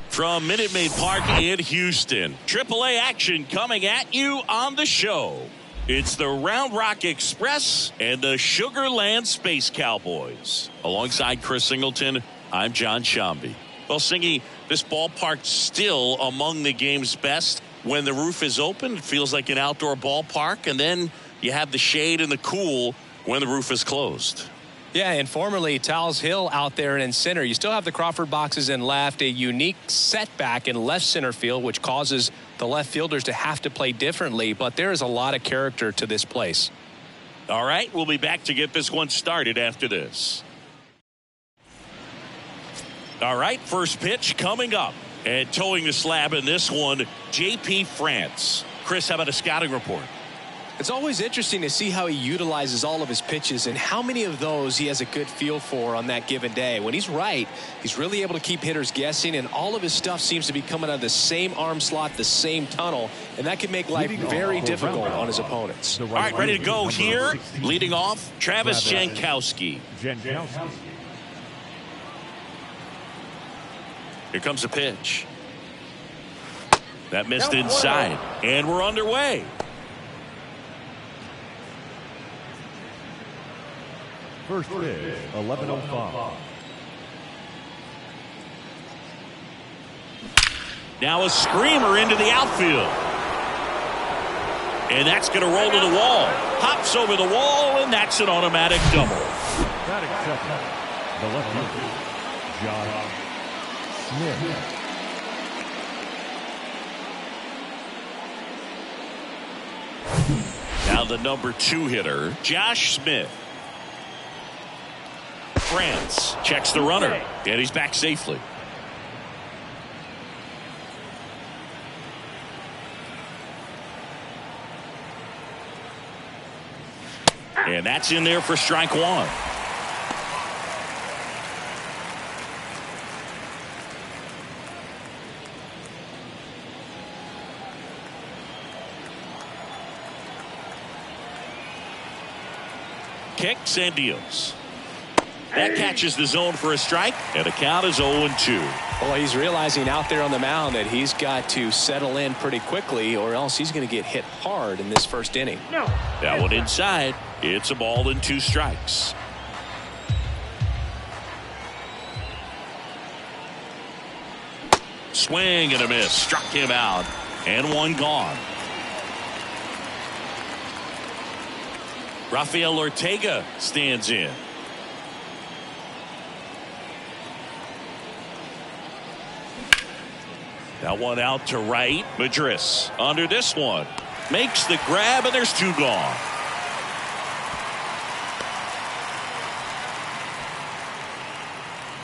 From Minute Maid Park in Houston, AAA action coming at you on the show. It's the Round Rock Express and the Sugar Land Space Cowboys. Alongside Chris Singleton, I'm John Shambi. Well, Singy, this ballpark's still among the game's best. When the roof is open, it feels like an outdoor ballpark, and then you have the shade and the cool when the roof is closed. Yeah, and formerly Towles Hill out there in center. You still have the Crawford boxes in left, a unique setback in left center field, which causes the left fielders to have to play differently, but there is a lot of character to this place. All right, we'll be back to get this one started after this. All right, first pitch coming up. And towing the slab in this one, J.P. France. Chris, how about a scouting report? It's always interesting to see how he utilizes all of his pitches and how many of those he has a good feel for on that given day. When he's right, he's really able to keep hitters guessing, and all of his stuff seems to be coming out of the same arm slot, the same tunnel, and that can make life very difficult on his opponents. All right, ready to go here. Leading off, Travis Jankowski. Here comes a pitch. That missed inside, and we're underway. First pitch, 11:05. Now a screamer into the outfield. And that's going to roll to the wall. Hops over the wall, and that's an automatic double. Batting second, the left fielder, Josh Smith. Now the number 2 hitter, Josh Smith. France checks the runner, and he's back safely. And that's in there for strike one. Kicks and deals. That catches the zone for a strike, and the count is 0-2. Well, he's realizing out there on the mound that he's got to settle in pretty quickly, or else he's going to get hit hard in this first inning. That one inside. It's a ball and 2 strikes. Swing and a miss. Struck him out, and one gone. Rafael Ortega stands in. That one out to right. Madris under this one. Makes the grab, and there's 2 gone.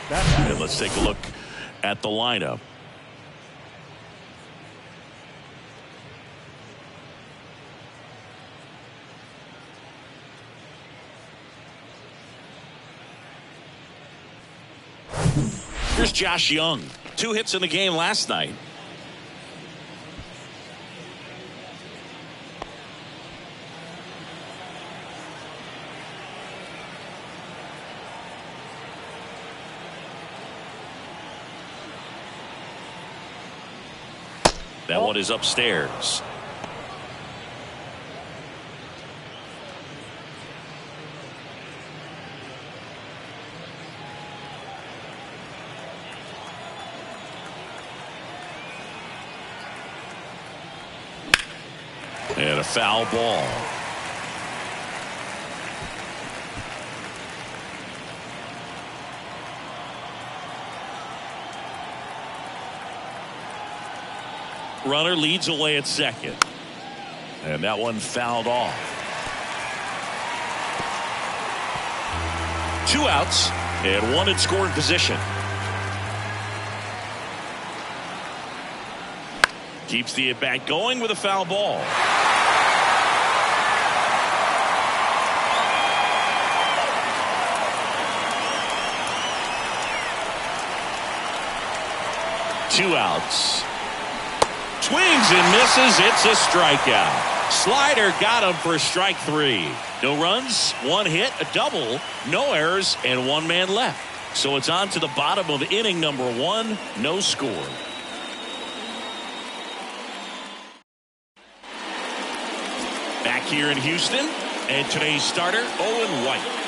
And let's take a look at the lineup. Here's Josh Young. 2 hits in the game last night. That one is upstairs. And a foul ball. Runner leads away at second. And that one fouled off. 2 outs and 1 in scoring position. Keeps the at-bat going with a foul ball. 2 outs. Swings and misses. It's a strikeout. Slider got him for strike 3. No runs, 1 hit, a double, no errors, and 1 man left. So it's on to the bottom of inning number 1. No score. Back here in Houston, and today's starter, Owen White.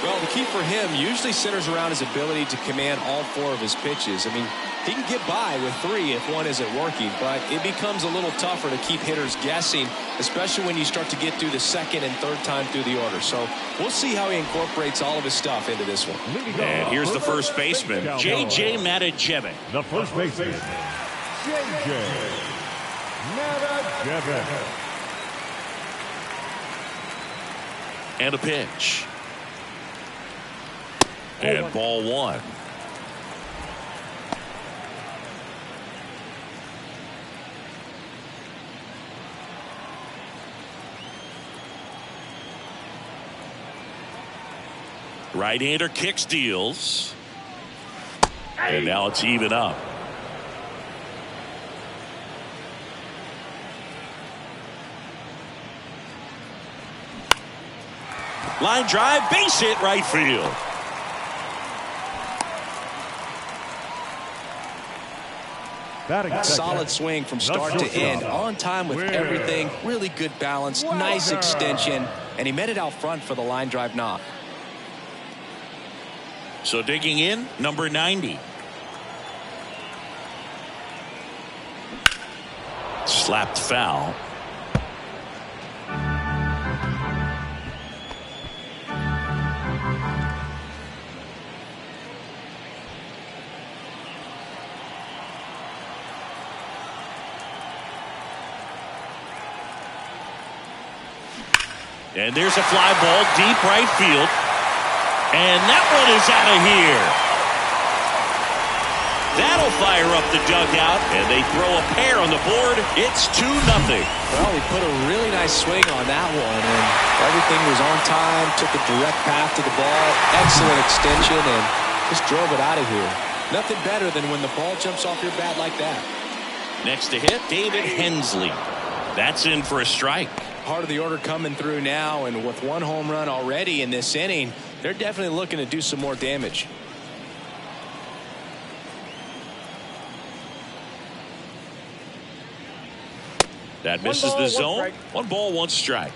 Well, the key for him usually centers around his ability to command all 4 of his pitches. I mean, he can get by with 3 if 1 isn't working, but it becomes a little tougher to keep hitters guessing, especially when you start to get through the 2nd and 3rd time through the order. So we'll see how he incorporates all of his stuff into this one. And here's the first baseman, J.J. Matijevic. The first baseman, J.J. Matijevic. And a pitch. And ball 1. Right-hander kicks, deals. And now it's even up. Line drive, base hit, right field. Solid swing from start to end, on time with everything, really good balance, nice extension, and he met it out front for the line drive knock. So digging in, number 90. Slapped foul. And there's a fly ball deep right field. And that one is out of here. That'll fire up the dugout, and they throw a pair on the board. It's 2-0. Well, he put a really nice swing on that one, and everything was on time, took a direct path to the ball, excellent extension, and just drove it out of here. Nothing better than when the ball jumps off your bat like that. Next to hit, David Hensley. That's in for a strike. Part of the order coming through now, and with 1 home run already in this inning, they're definitely looking to do some more damage. That misses the zone. 1 ball, 1 strike.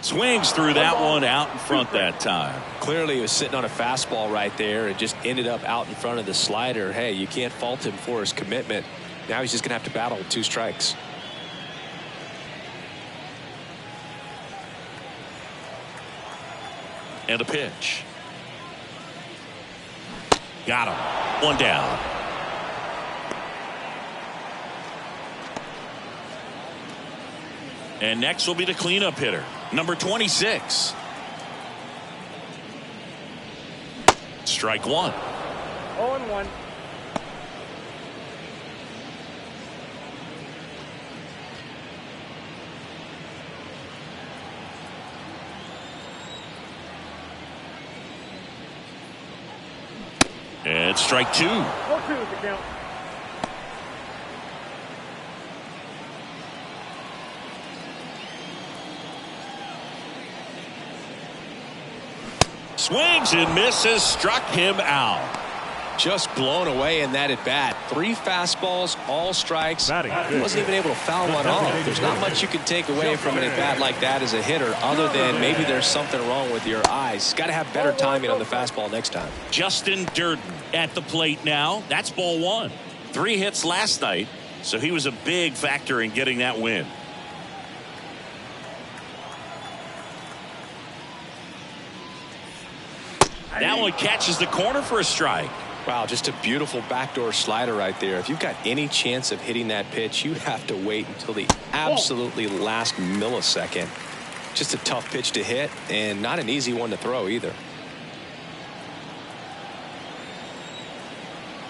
Swings through that one out in front that time. Clearly he was sitting on a fastball right there and just ended up out in front of the slider. Hey, you can't fault him for his commitment. Now he's just going to have to battle with 2 strikes. And a pitch. Got him. 1 down. And next will be the cleanup hitter, number 26. Strike 1. 0-1. And strike 2. 4-2 is the count. Swings and misses, struck him out. Just blown away in that at bat. 3 fastballs, all strikes. He wasn't even able to foul one off. There's not much you can take away from an at bat like that as a hitter, other than maybe there's something wrong with your eyes. Got to have better timing on the fastball next time. Justin Durden at the plate now. That's ball 1. 3 hits last night, so he was a big factor in getting that win. That one catches the corner for a strike. Wow, just a beautiful backdoor slider right there. If you've got any chance of hitting that pitch, you have to wait until the absolutely last millisecond. Just a tough pitch to hit, and not an easy one to throw either.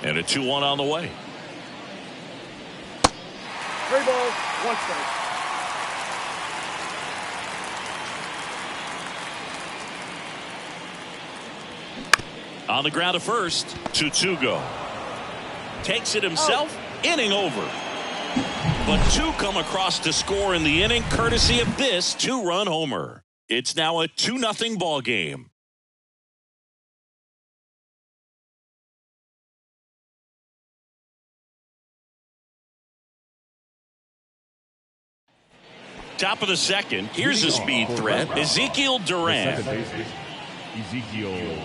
And a 2-1 on the way. 3 balls, 1 strike. On the ground to first. 2-2 go. Takes it himself. Inning over. But two come across to score in the inning courtesy of this two-run homer. It's now a 2-0 ball game. Top of the second. Here's a speed threat. Ezekiel Duran. Ezekiel.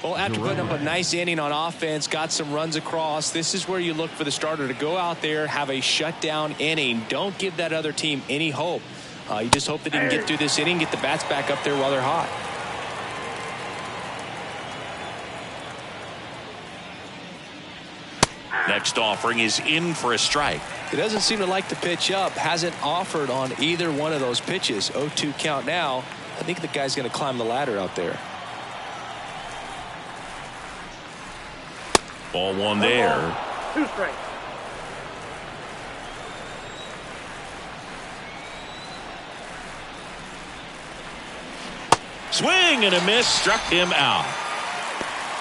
Well, after putting up a nice inning on offense, got some runs across, this is where you look for the starter to go out there, have a shutdown inning. Don't give that other team any hope. You just hope that he can get through this inning, get the bats back up there while they're hot. Next offering is in for a strike. He doesn't seem to like the pitch up. Hasn't offered on either one of those pitches. 0-2 count now. I think the guy's going to climb the ladder out there. Ball one there. 2 strikes. Swing and a miss. Struck him out.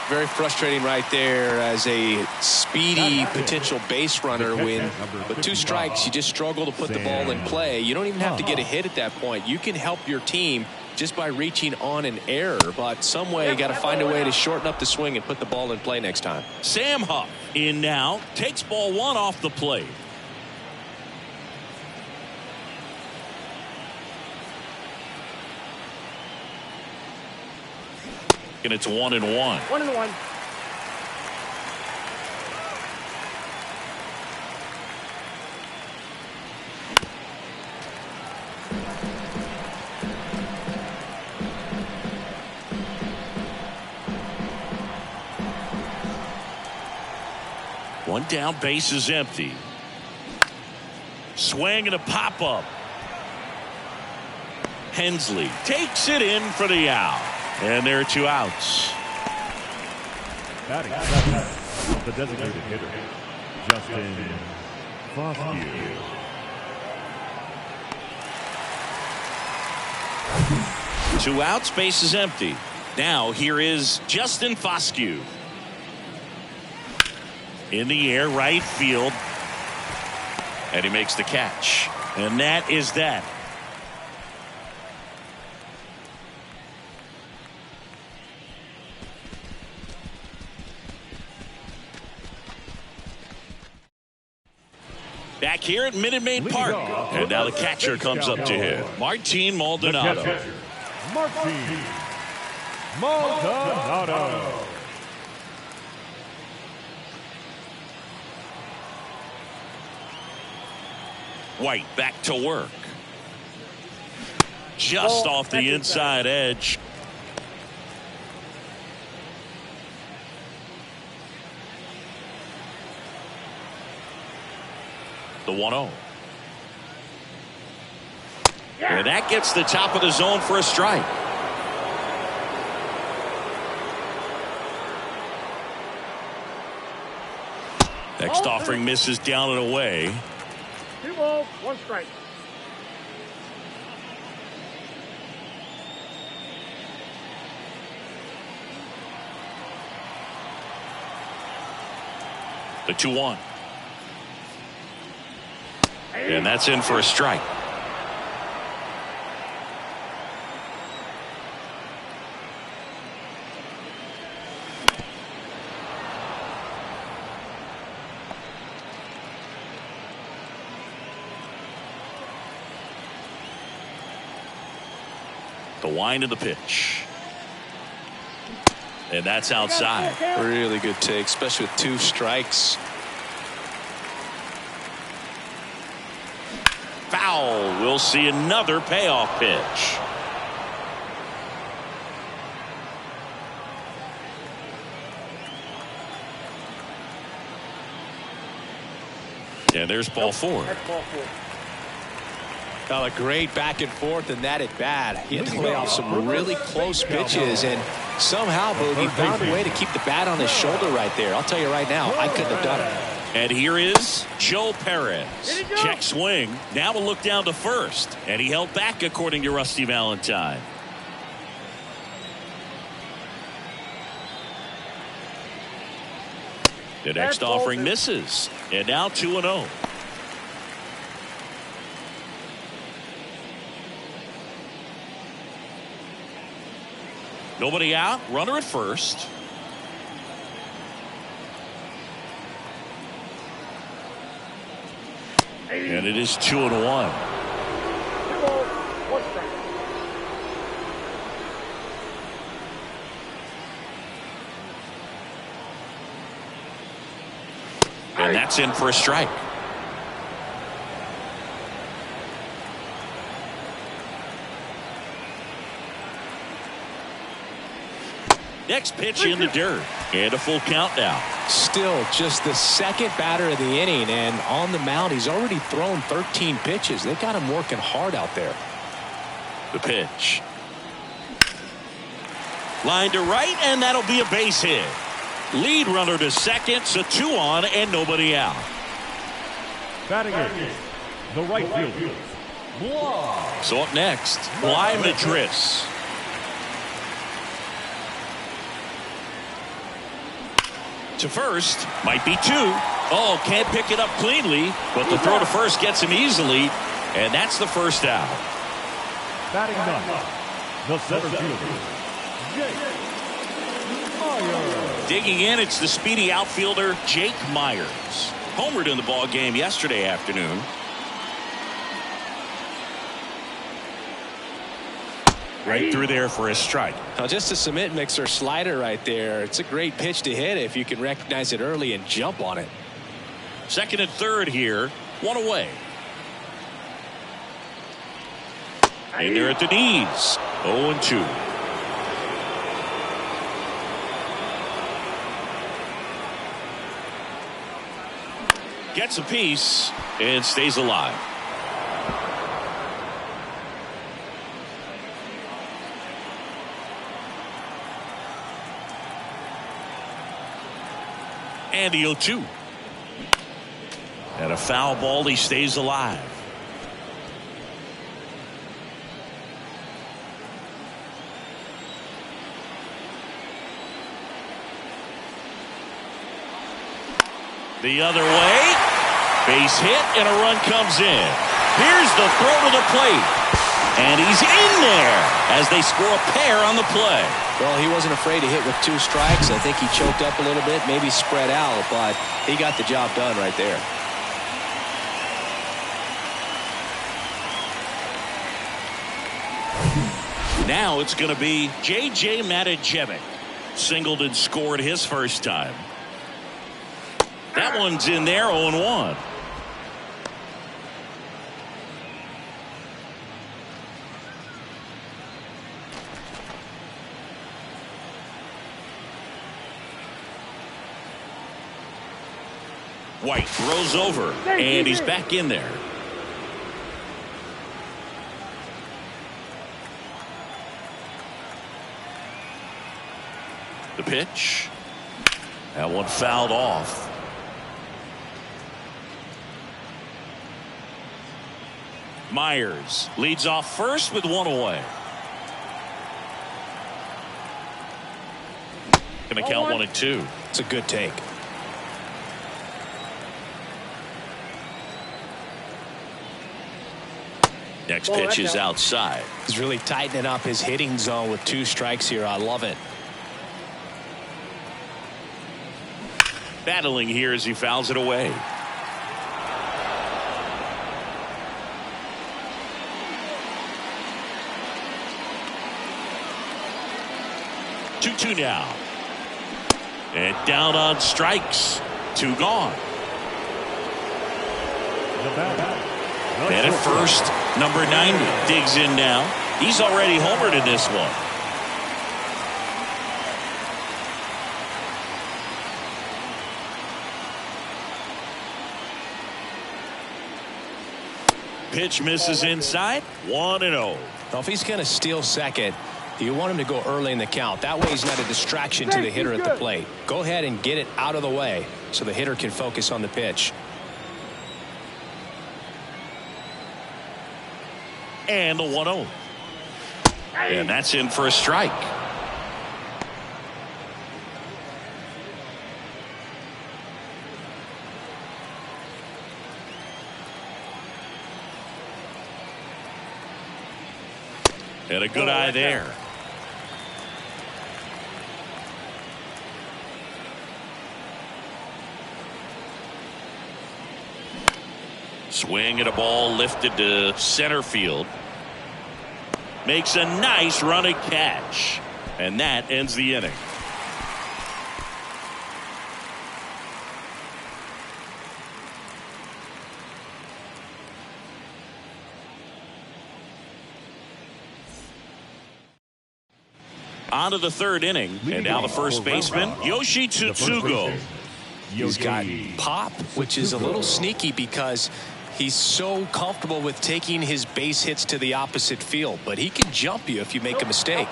Very frustrating right there as a speedy potential base runner when with 2 strikes you just struggle to put the ball in play. You don't even have to get a hit at that point. You can help your team just by reaching on an error, but some way you got to find a way to shorten up the swing and put the ball in play next time. Sam Huff in now, takes ball one off the plate. And it's 1-1. 1-1. One down, base is empty. Swing and a pop-up. Hensley takes it in for the out. And there are 2 outs. Batting the designated hitter, Justin Foscue. 2 outs, base is empty. Now here is Justin Foscue. In the air, right field. And he makes the catch. And that is that. Back here at Minute Maid Park. And now the catcher comes up to him. Martin Maldonado. Martin Maldonado. White back to work. Just off the inside edge. The 1-0. And that gets the top of the zone for a strike. Next offering misses down and away. 2 balls, 1 strike. The 2-1. And that's in for a strike. The wind of the pitch. And that's outside. Really good take, especially with 2 strikes. Foul. We'll see another payoff pitch. And there's ball 4. That's ball 4. A great back and forth in that at bat. He had to lay off some really close pitches, and somehow Boogie found a way to keep the bat on his shoulder right there. I'll tell you right now, I couldn't have done it. And here is Joe Perez. Check swing. Now a look down to first. And he held back according to Rusty Valentine. The next offering misses. And now 2-0. Nobody out. Runner at first. And it is 2-1. 2 balls, 1 strike. And that's in for a strike. Next pitch in the dirt. And a full count now. Still just the second batter of the inning, and on the mound he's already thrown 13 pitches. They've got him working hard out there. The pitch. Line to right, and that'll be a base hit. Lead runner to second, so 2 on and nobody out. Batting it, the right fielder, Blah. So up next, Bly Madris. To first, might be 2. Oh, can't pick it up cleanly, but the throw to first gets him easily, and that's the first out. Batting ninth, the center fielder, Jake Myers. Digging in, it's the speedy outfielder Jake Myers. Homered in the ball game yesterday afternoon. Right through there for a strike. Now just a cement mixer slider right there. It's a great pitch to hit if you can recognize it early and jump on it. Second and third here. 1 away. And they're at the knees. 0-2. Gets a piece and stays alive. And the 0-2. And a foul ball. He stays alive. The other way. Base hit and a run comes in. Here's the throw to the plate. And he's in there as they score a pair on the play. Well, he wasn't afraid to hit with 2 strikes. I think he choked up a little bit, maybe spread out, but he got the job done right there. Now it's going to be J.J. Matijevic. Singled and scored his first time. That one's in there, 0-1. White throws over, and he's back in there. The pitch. That one fouled off. Myers leads off first with 1 away. Going to count 1-2. It's a good take. Next pitch is outside. He's really tightening up his hitting zone with 2 strikes here. I love it. Battling here as he fouls it away. Two now. And down on strikes. 2 gone. And at first, number 90 digs in now. He's already homered in this one. Pitch misses inside. 1-0. Well, if he's going to steal second, you want him to go early in the count. That way he's not a distraction to the hitter at the plate. Go ahead and get it out of the way so the hitter can focus on the pitch. And the 1-0. And that's in for a strike. And a good eye there. Swing at a ball lifted to center field. Makes a nice running catch. And that ends the inning. On to the third inning. And now the first baseman, Yoshi Tsutsugo. He's got pop, which is a little sneaky because he's so comfortable with taking his base hits to the opposite field. But he can jump you if you make a mistake.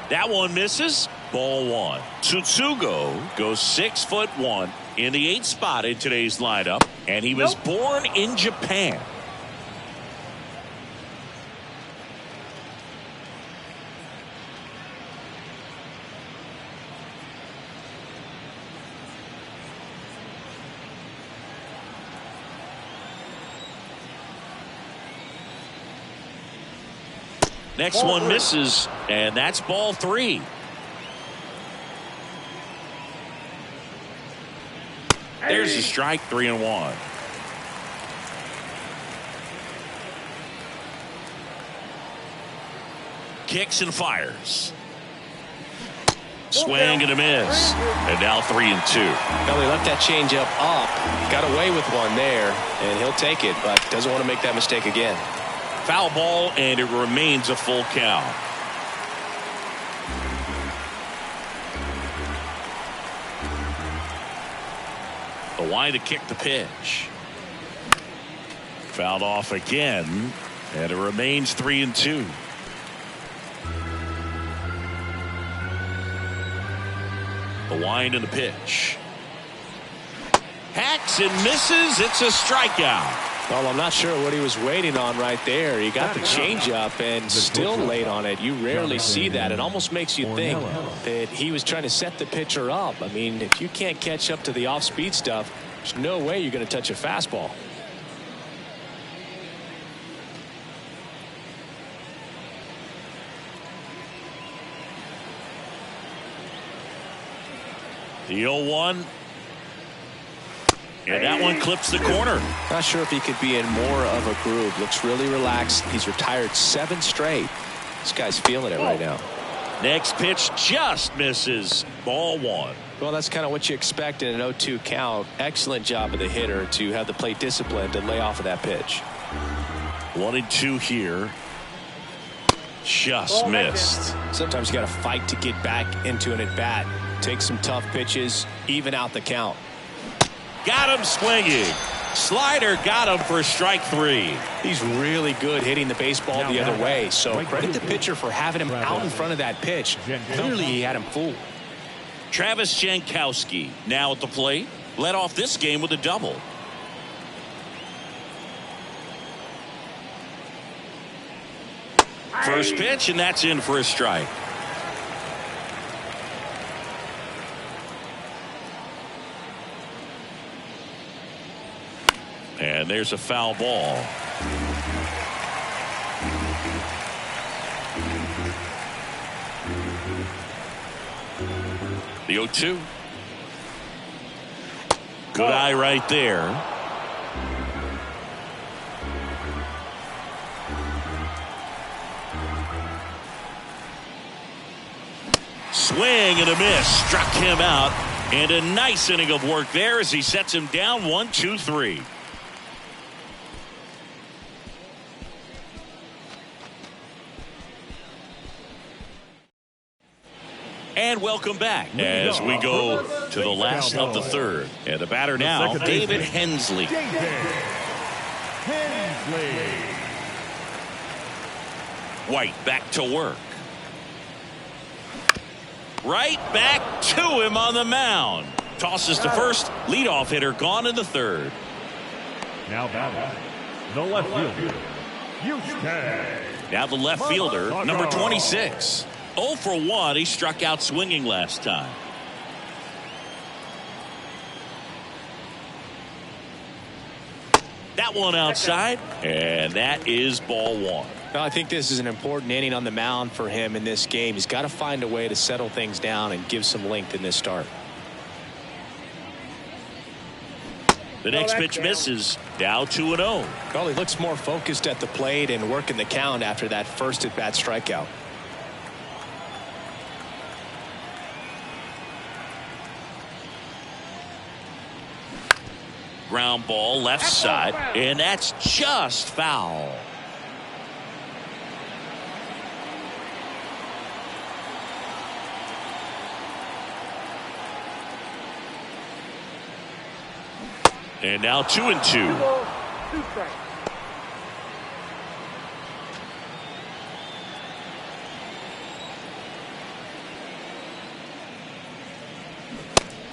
That one misses. Ball one. Tsutsugo goes 6'1" in the 8th spot in today's lineup. And he was born in Japan. Next one misses, and that's ball 3. There's a strike, 3-1. Kicks and fires. Swing and a miss. And now 3-2. Well, he left that changeup up, got away with one there, and he'll take it, but doesn't want to make that mistake again. Foul ball, and it remains a full count. The line to kick the pitch. Fouled off again, and it remains 3-2. The wind and the pitch. Hacks and misses. It's a strikeout. Well, I'm not sure what he was waiting on right there. He got the changeup and still late on it. You rarely see that. It almost makes you think that he was trying to set the pitcher up. I mean, if you can't catch up to the off-speed stuff, there's no way you're going to touch a fastball. The 0-1. And that one clips the corner. Not sure if he could be in more of a groove. Looks really relaxed. He's retired 7 straight. This guy's feeling it right now. Next pitch just misses. Ball 1. Well, that's kind of what you expect in an 0-2 count. Excellent job of the hitter to have the plate discipline to lay off of that pitch. 1-2 here. Just missed. Sometimes you got to fight to get back into an at-bat. Take some tough pitches, even out the count. Got him swinging. Slider got him for strike 3. He's really good hitting the baseball the other way. So credit the pitcher for having him out in front of that pitch. Clearly he had him fooled. Travis Jankowski now at the plate. Led off this game with a double. First pitch, and that's in for a strike. And there's a foul ball. The 0-2. Good eye right there. Swing and a miss. Struck him out. And a nice inning of work there as he sets him down 1-2-3. And welcome back as we go to the last of the third. And the batter now, David Hensley. White back to work. Right back to him on the mound. Tosses to first. Leadoff hitter gone in the third. Now batting, the left fielder, Houston. Now the left fielder, number 26. 0 for 1. He struck out swinging last time. That one outside, and that is ball 1. Well, I think this is an important inning on the mound for him in this game. He's got to find a way to settle things down and give some length in this start. The next pitch misses. Now 2-0. Well, he looks more focused at the plate and working the count after that first at-bat strikeout. Ground ball left side, and that's just foul. And now 2-2. 2 strikes.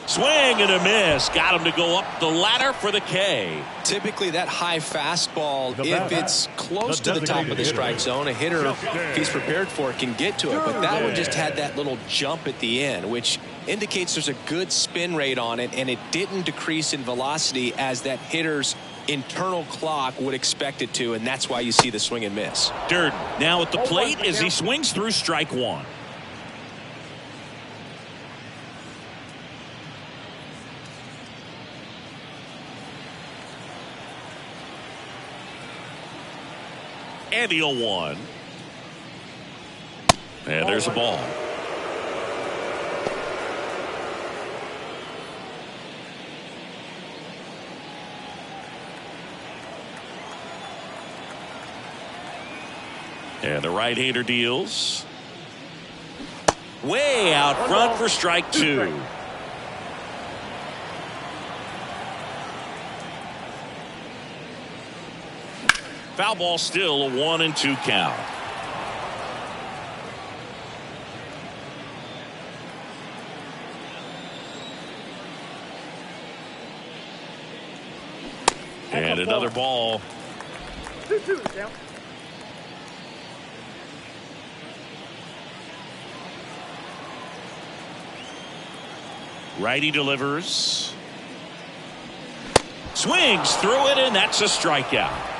Swing and a miss. Got him to go up the ladder for the K. Typically that high fastball, if it's close to the top of the strike zone, a hitter, if he's prepared for it, can get to it. But that one just had that little jump at the end, which indicates there's a good spin rate on it, and it didn't decrease in velocity as that hitter's internal clock would expect it to, and that's why you see the swing and miss. Durden now at the plate as he swings through strike one. And the 0-1. And there's a ball. And the right-hander deals. Way out front for strike 2. Foul ball, still a 1-2 count. And another ball. 2-2 count. Righty delivers. Swings through it, and that's a strikeout.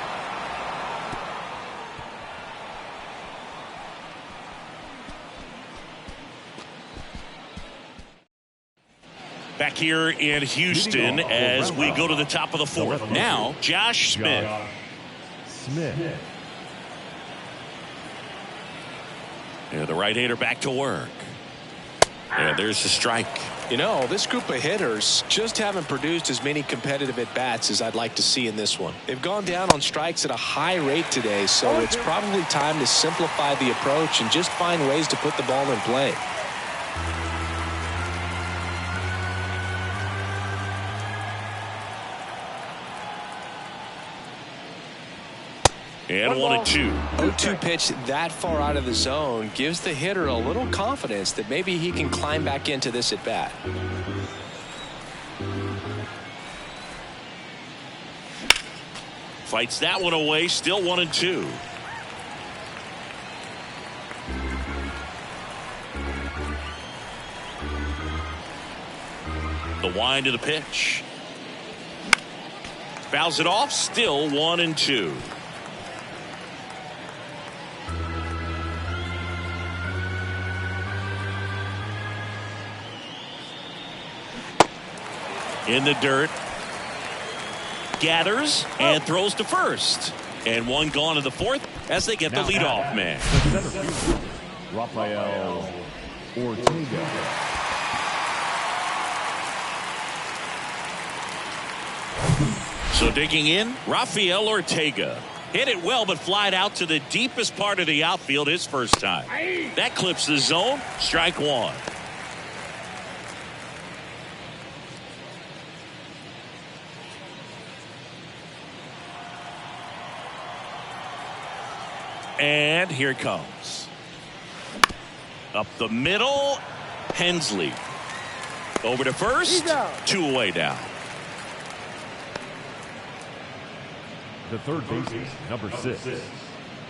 Back here in Houston as we go to the top of the fourth. Now, Josh Smith. And the right-hander back to work. And there's the strike. You know, this group of hitters just haven't produced as many competitive at-bats as I'd like to see in this one. They've gone down on strikes at a high rate today, so it's probably time to simplify the approach and just find ways to put the ball in play. And 1-2. 0-2 pitch that far out of the zone gives the hitter a little confidence that maybe he can climb back into this at bat. Fights that one away, still 1-2. The wind of the pitch. Fouls it off, still 1-2. In the dirt. Gathers and throws to first. And one gone to the fourth as they get the leadoff man. The center fielder, Rafael Ortega. So digging in, Rafael Ortega. Hit it well, but flied out to the deepest part of the outfield his first time. That clips the zone. Strike one. And here it comes. Up the middle, Hensley. Over to first, 2 away now. The third baseman, number 6,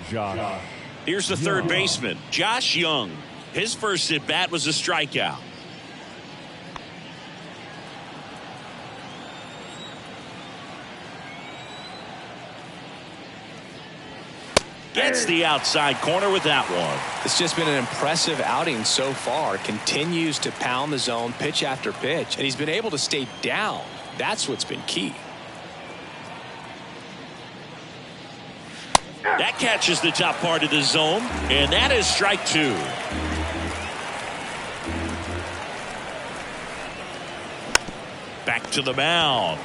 Josh. Here's the third baseman, Josh Young. His first at bat was a strikeout. Gets the outside corner with that one. It's just been an impressive outing so far. Continues to pound the zone pitch after pitch, and he's been able to stay down. That's what's been key. That catches the top part of the zone, and that is strike two. Back to the mound.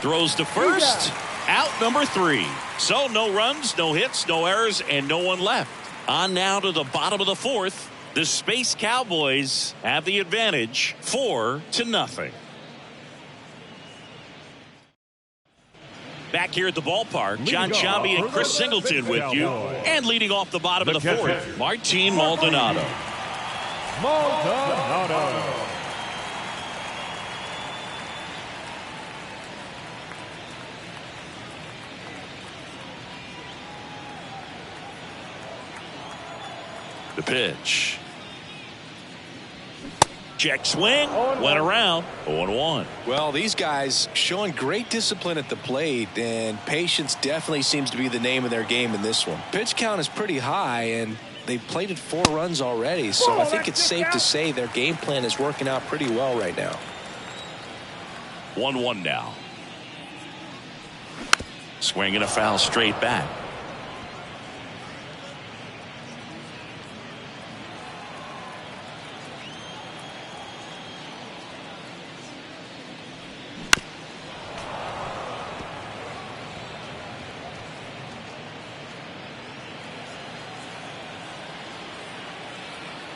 Throws to first. Out number 3. So no runs, no hits, no errors, and no one left. On now to the bottom of the 4th. The Space Cowboys have the advantage 4-0. Back here at the ballpark, John Sciambi and Chris Singleton with you. And leading off the bottom of the 4th, Martin Maldonado. The pitch. Check swing. Went around. 0-1. Well, these guys showing great discipline at the plate, and patience definitely seems to be the name of their game in this one. Pitch count is pretty high, and they've plated 4 runs already, so I think it's safe to say their game plan is working out pretty well right now. 1-1 now. Swing and a foul straight back.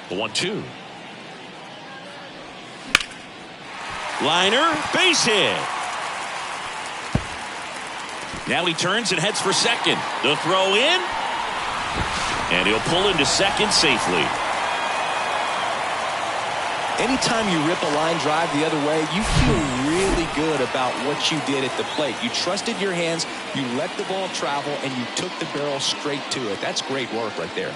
The 1-2. Liner, base hit. Now he turns and heads for second. The throw in. And he'll pull into second safely. Anytime you rip a line drive the other way, you feel really good about what you did at the plate. You trusted your hands, you let the ball travel, and you took the barrel straight to it. That's great work right there.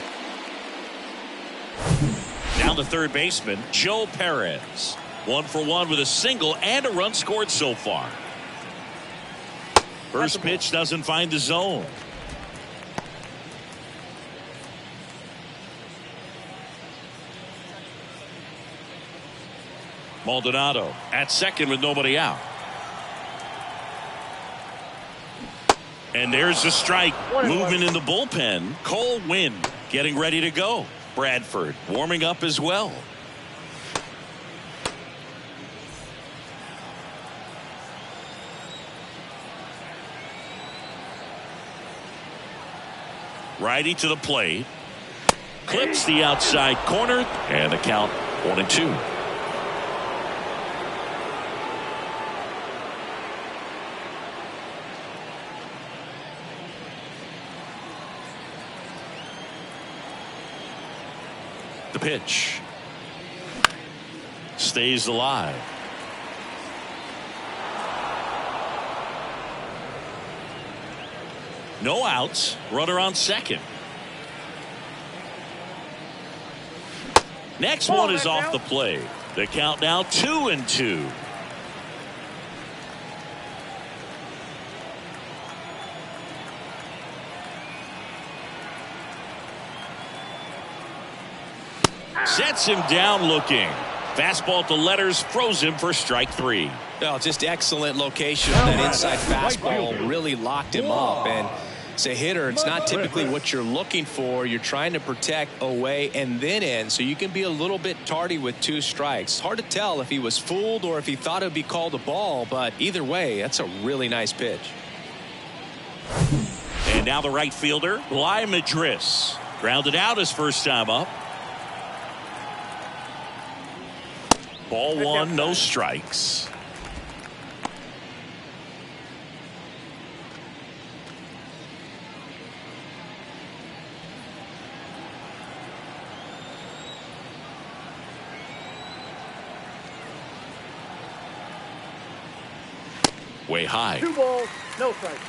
Now the third baseman, Joe Perez. 1 for 1 with a single and a run scored so far. First pitch doesn't find the zone. Maldonado at second with nobody out. And there's the strike. Movement in the bullpen. Cole Winn getting ready to go. Bradford warming up as well. Righty to the plate. Clips the outside corner, and the count 1-2. The pitch stays alive. No outs. Runner on second. Next one is off the plate. The count now 2-2. Sets him down looking. Fastball to letters froze him for strike 3. Well, just excellent location on that inside fastball. Really locked him up. And as a hitter, it's not typically what you're looking for. You're trying to protect away and then in, so you can be a little bit tardy with 2 strikes. Hard to tell if he was fooled or if he thought it would be called a ball, but either way, that's a really nice pitch. And now the right fielder, Bly Madris. Grounded out his first time up. Ball 1, no strikes. Way high. 2 balls, no strikes.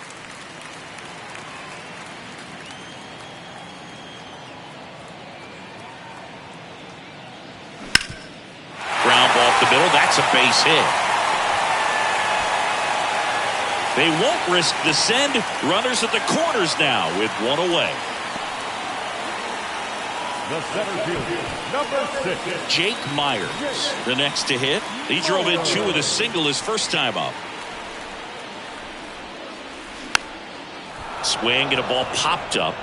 Ground ball up the middle. That's a base hit. They won't risk the send. Runners at the corners now with one away. The center fielder, number 6. Jake Myers, the next to hit. He drove in 2 with a single his first time up. Swing and a ball popped up.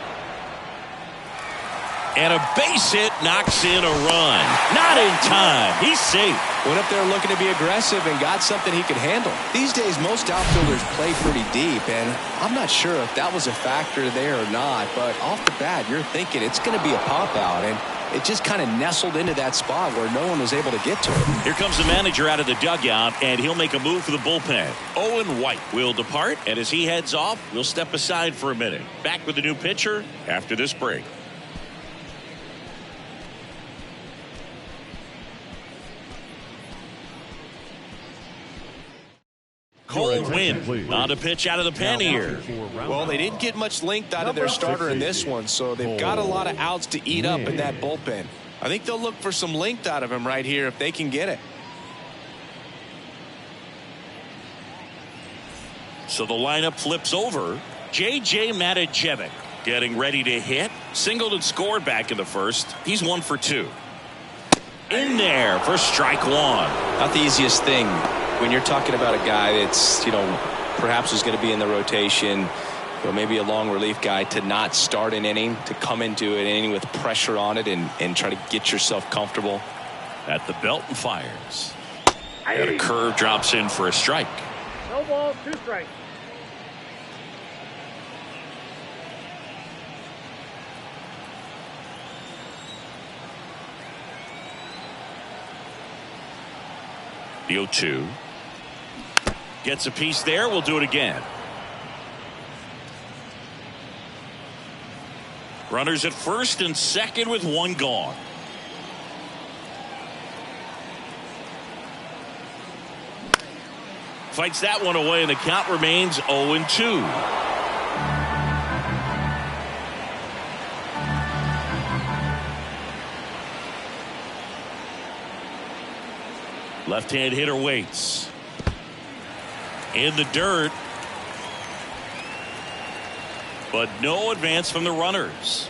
And a base hit knocks in a run. Not in time. He's safe. Went up there looking to be aggressive and got something he could handle. These days, most outfielders play pretty deep, and I'm not sure if that was a factor there or not, but off the bat, you're thinking it's going to be a pop-out, and it just kind of nestled into that spot where no one was able to get to it. Here comes the manager out of the dugout, and he'll make a move for the bullpen. Owen White will depart, and as he heads off, we'll step aside for a minute. Back with the new pitcher after this break. Cole Winn on the pitch out of the pen here. Well, they didn't get much length out of their starter in this one, so they've got a lot of outs to eat up in that bullpen. I think they'll look for some length out of him right here if they can get it. So the lineup flips over. J.J. Matijevic getting ready to hit. Singled and scored back in the first. He's 1 for 2. In there for strike 1. Not the easiest thing when you're talking about a guy that's, perhaps is going to be in the rotation, maybe a long relief guy, to not start an inning, to come into an inning with pressure on it and try to get yourself comfortable. At the belt and fires. And a curve drops in for a strike. No balls, 2 strikes. The 0-2. Gets a piece there. We'll do it again. Runners at first and second with 1 gone. Fights that one away, and the count remains 0-2. Left-hand hitter waits. In the dirt. But no advance from the runners.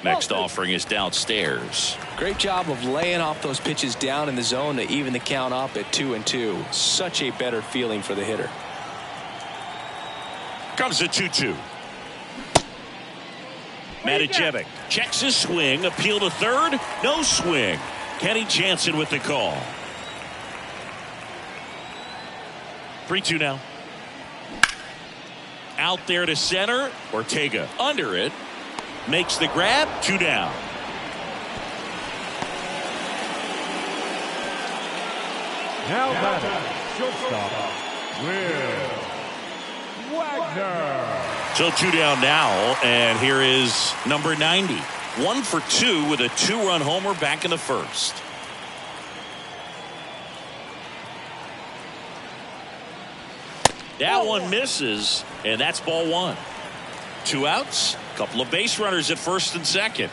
Next offering is downstairs. Great job of laying off those pitches down in the zone to even the count up at 2-2. Such a better feeling for the hitter. Comes the 2-2. Matijevic checks his swing. Appeal to third. No swing. Kenny Jansen with the call. 3-2 now. Out there to center. Ortega under it. Makes the grab. 2 down. Now batting, shortstop, Will Wagner. So 2 down now, and here is number 90. 1 for 2 with a 2-run homer back in the first. That one misses, and that's ball 1. 2 outs, a couple of base runners at first and second.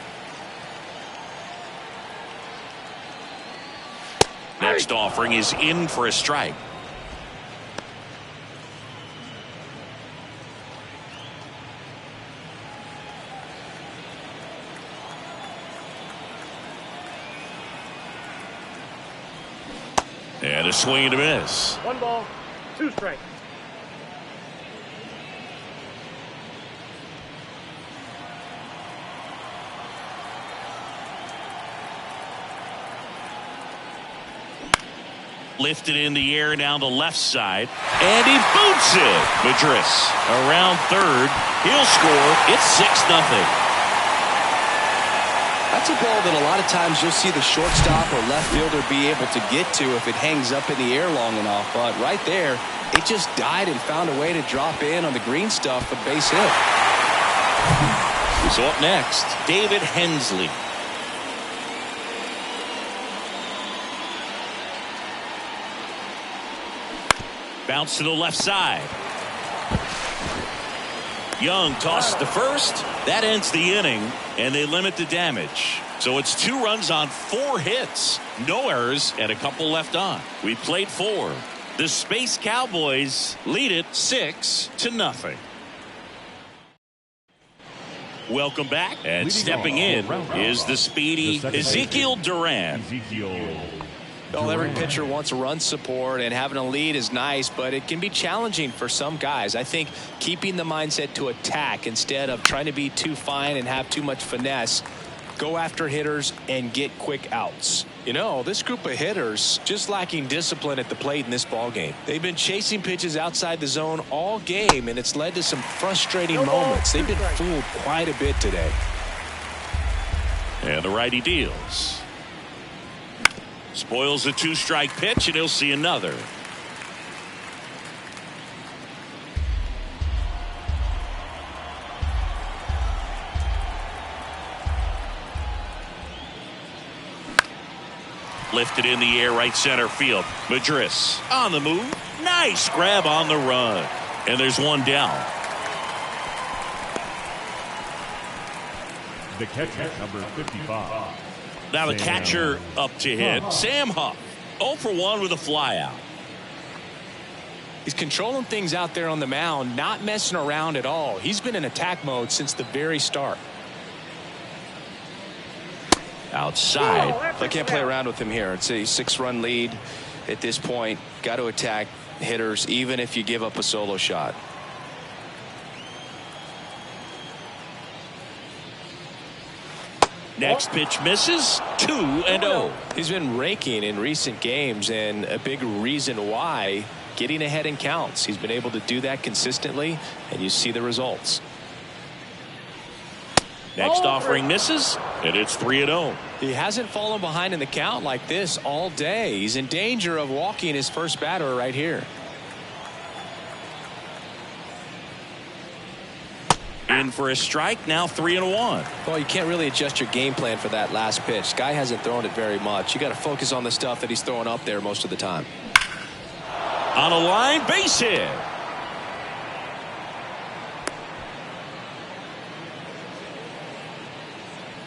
Next offering is in for a strike. And a swing and a miss. 1 ball, 2 strikes. Lifted in the air down the left side, and he boots it. Madris around third. He'll score. It's 6-0. That's a ball that a lot of times you'll see the shortstop or left fielder be able to get to if it hangs up in the air long enough. But right there, it just died and found a way to drop in on the green stuff for base hit. So up next, David Hensley. Bounce to the left side. Young tosses to first. That ends the inning, and they limit the damage. So it's 2 runs on 4 hits. No errors and a couple left on. We played 4. The Space Cowboys lead it 6-0. Welcome back. And stepping in is the speedy Ezekiel Duran. Well, every pitcher wants run support, and having a lead is nice, but it can be challenging for some guys. I think keeping the mindset to attack instead of trying to be too fine and have too much finesse, go after hitters and get quick outs. You know, this group of hitters just lacking discipline at the plate in this ball game. They've been chasing pitches outside the zone all game, and it's led to some frustrating moments. They've been fooled quite a bit today. And the righty deals. Spoils a 2-strike pitch, and he'll see another. Lifted in the air, right center field. Madris on the move. Nice grab on the run. And there's one down. The catcher, number 55. Now the catcher up to hit. Sam Huff. 0 for 1 with a flyout. He's controlling things out there on the mound, not messing around at all. He's been in attack mode since the very start. Outside. I can't play around with him here. It's a 6-run lead at this point. Got to attack hitters even if you give up a solo shot. Next pitch misses. 2-0. He's been raking in recent games, and a big reason why, getting ahead in counts. He's been able to do that consistently, and you see the results. Next offering misses, and it's 3-0. He hasn't fallen behind in the count like this all day. He's in danger of walking his first batter right here. In for a strike, now 3-1. Well, you can't really adjust your game plan for that last pitch. Guy hasn't thrown it very much. You got to focus on the stuff that he's throwing up there most of the time. On a line, base hit.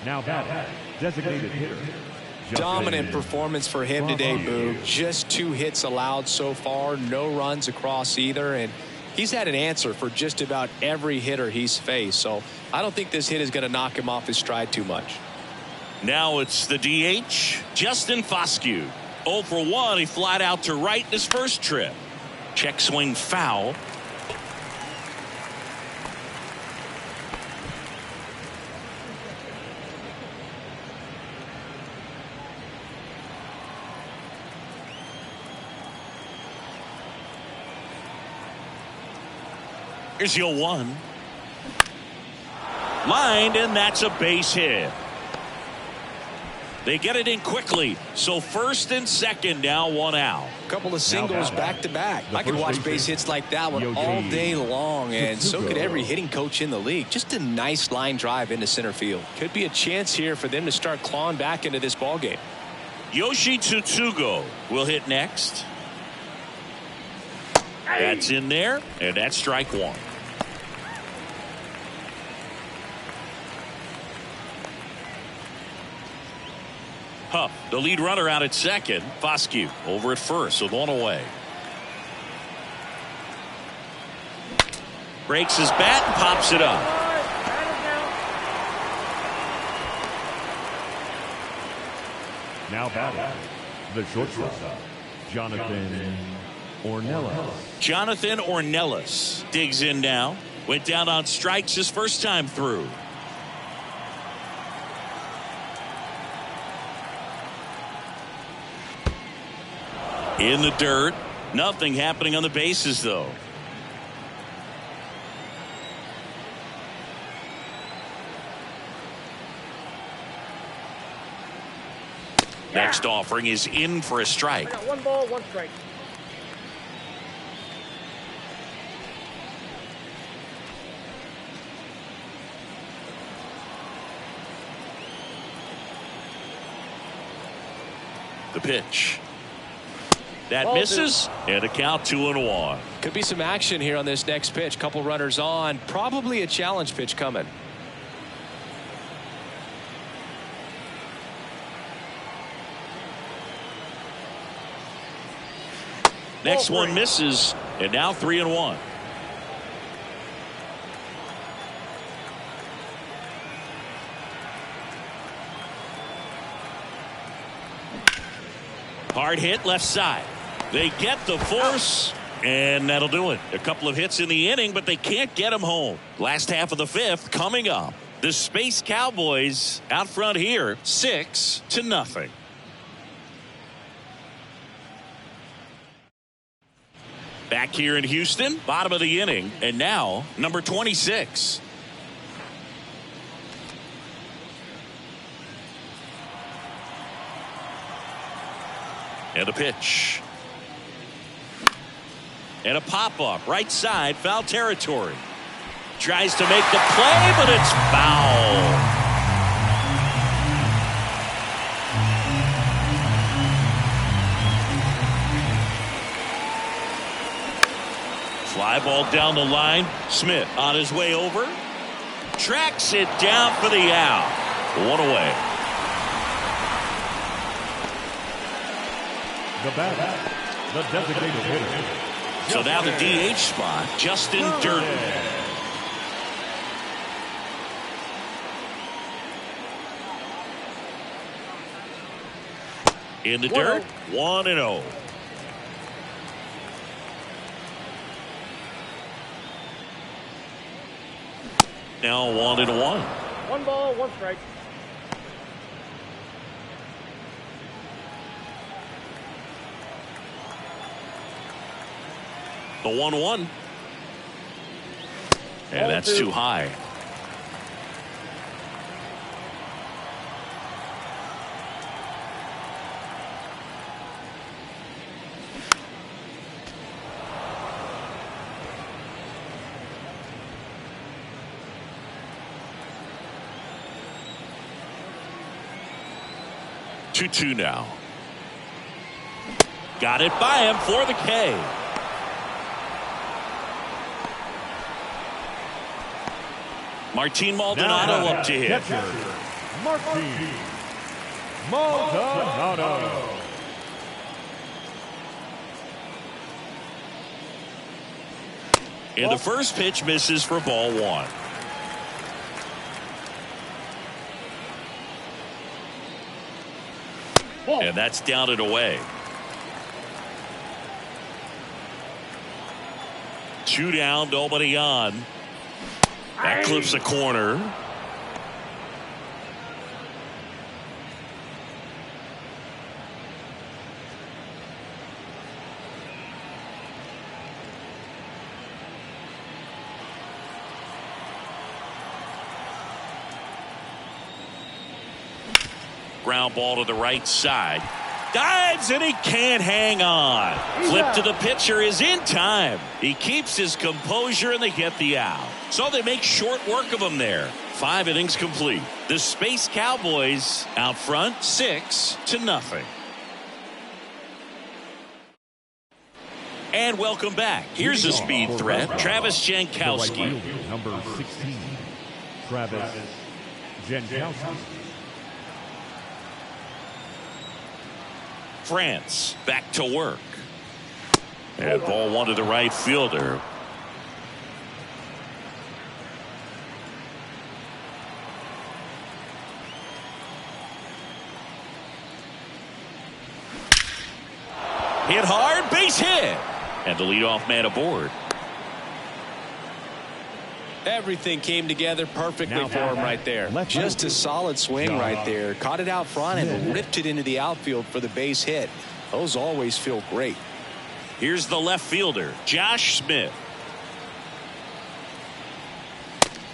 Now batting, designated hitter. Dominant performance for him today, Boog. Just 2 hits allowed so far, no runs across either, and he's had an answer for just about every hitter he's faced. So I don't think this hit is going to knock him off his stride too much. Now it's the DH, Justin Foscue. 0 for 1. He flied out to right in his first trip. Check swing foul. Here's your 1. Lined, and that's a base hit. They get it in quickly. So first and second, now 1 out. A couple of singles back to back. I could watch base hits like that one all day long, and so could every hitting coach in the league. Just a nice line drive into center field. Could be a chance here for them to start clawing back into this ball game. Yoshi Tsutsugo will hit next. That's in there, and that's strike 1. Huff, the lead runner out at second. Foscue over at first with 1 away. Breaks his bat and pops it up. Now batting, the shortstop, Jonathan Ornelas. Jonathan Ornelas digs in now. Went down on strikes his first time through. In the dirt. Nothing happening on the bases, though. Next offering is in for a strike. I got 1 ball, 1 strike. The pitch. That Ball misses, and a count 2-1. Could be some action here on this next pitch. Couple runners on. Probably a challenge pitch coming. Next one misses, and now 3-1. Hard hit left side. They get the force, and that'll do it. A couple of hits in the inning, but they can't get them home. Last half of the fifth coming up. The Space Cowboys out front here, 6-0. Back here in Houston, bottom of the inning, and now number 26. And a pitch. And a pop-up, right side, foul territory. Tries to make the play, but it's foul. Fly ball down the line. Smith on his way over. Tracks it down for the out. One away. The batter, the designated hitter. So now the DH spot, Justin Durden. In the dirt, 1-0. Now 1-1. 1 ball, 1 strike. The 1-1. And that's too high. Two now. Got it by him for the K. Martin Maldonado up to hit. Catcher, Martin Maldonado. And the first pitch misses for ball 1. And that's down and away. 2 down, nobody on. That clips the corner. Ground ball to the right side. Dives and he can't hang on. Flip to the pitcher is in time. He keeps his composure and they get the out. So they make short work of him there. 5 innings complete. The Space Cowboys out front 6-0. And welcome back. Here's a speed threat. Travis Jankowski. Number 16, Travis Jankowski. France back to work. And ball 1 to the right fielder. Hit hard, base hit. And the leadoff man aboard. Everything came together perfectly for him right there. Just a solid swing right there. Caught it out front and ripped it into the outfield for the base hit. Those always feel great. Here's the left fielder, Josh Smith.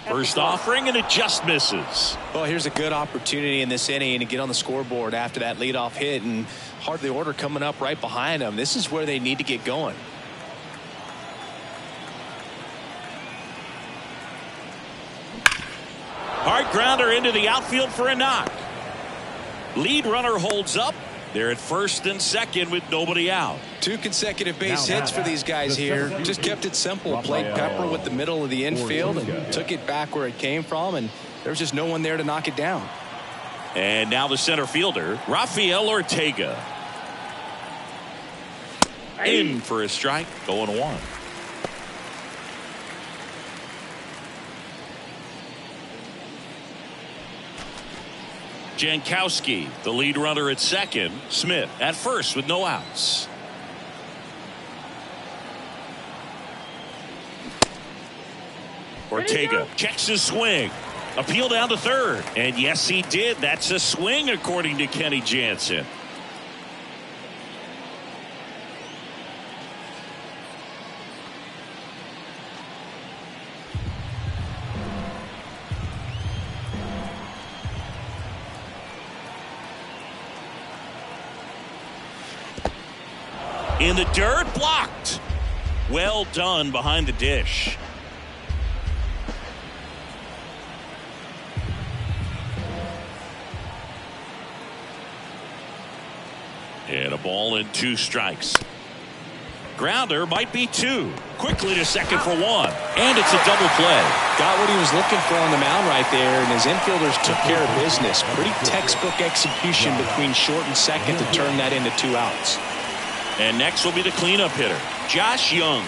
First offering, and it just misses. Well, here's a good opportunity in this inning to get on the scoreboard after that leadoff hit, and hardly order coming up right behind them. This is where they need to get going. Hard grounder into the outfield for a knock. Lead runner holds up, They're at first and second with nobody out. 2 consecutive base hits for these guys here. Just kept it simple. Played Pepper with the middle of the infield and took it back where it came from, and there was just no one there to knock it down. And now the center fielder, Rafael Ortega. In for a strike, 0-1. Jankowski, the lead runner at second. Smith at first with no outs. Ortega checks his swing. Appeal down to third. And yes, he did. That's a swing, according to Kenny Jansen. In the dirt, blocked. Well done behind the dish. And a ball and 2 strikes. Grounder might be 2. Quickly to second for 1. And it's a double play. Got what he was looking for on the mound right there, and his infielders took care of business. Pretty textbook execution between short and second to turn that into 2 outs. And next will be the cleanup hitter, Josh Young.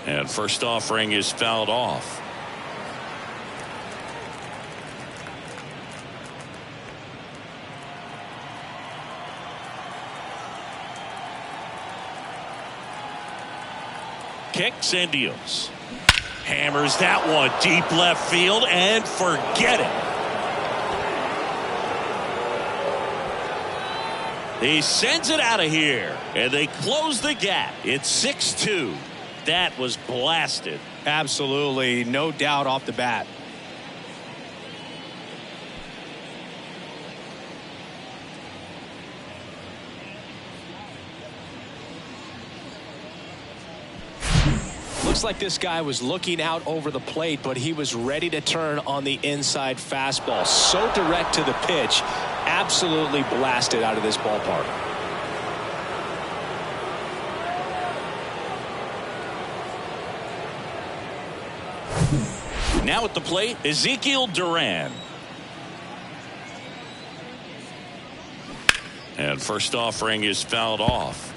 And first offering is fouled off. Kicks and deals. Hammers that one deep left field and forget it. He sends it out of here and they close the gap. It's 6-2. That was blasted. Absolutely, no doubt off the bat. Looks like this guy was looking out over the plate, but he was ready to turn on the inside fastball. So direct to the pitch, absolutely blasted out of this ballpark. Now at the plate, Ezekiel Duran. And first offering is fouled off.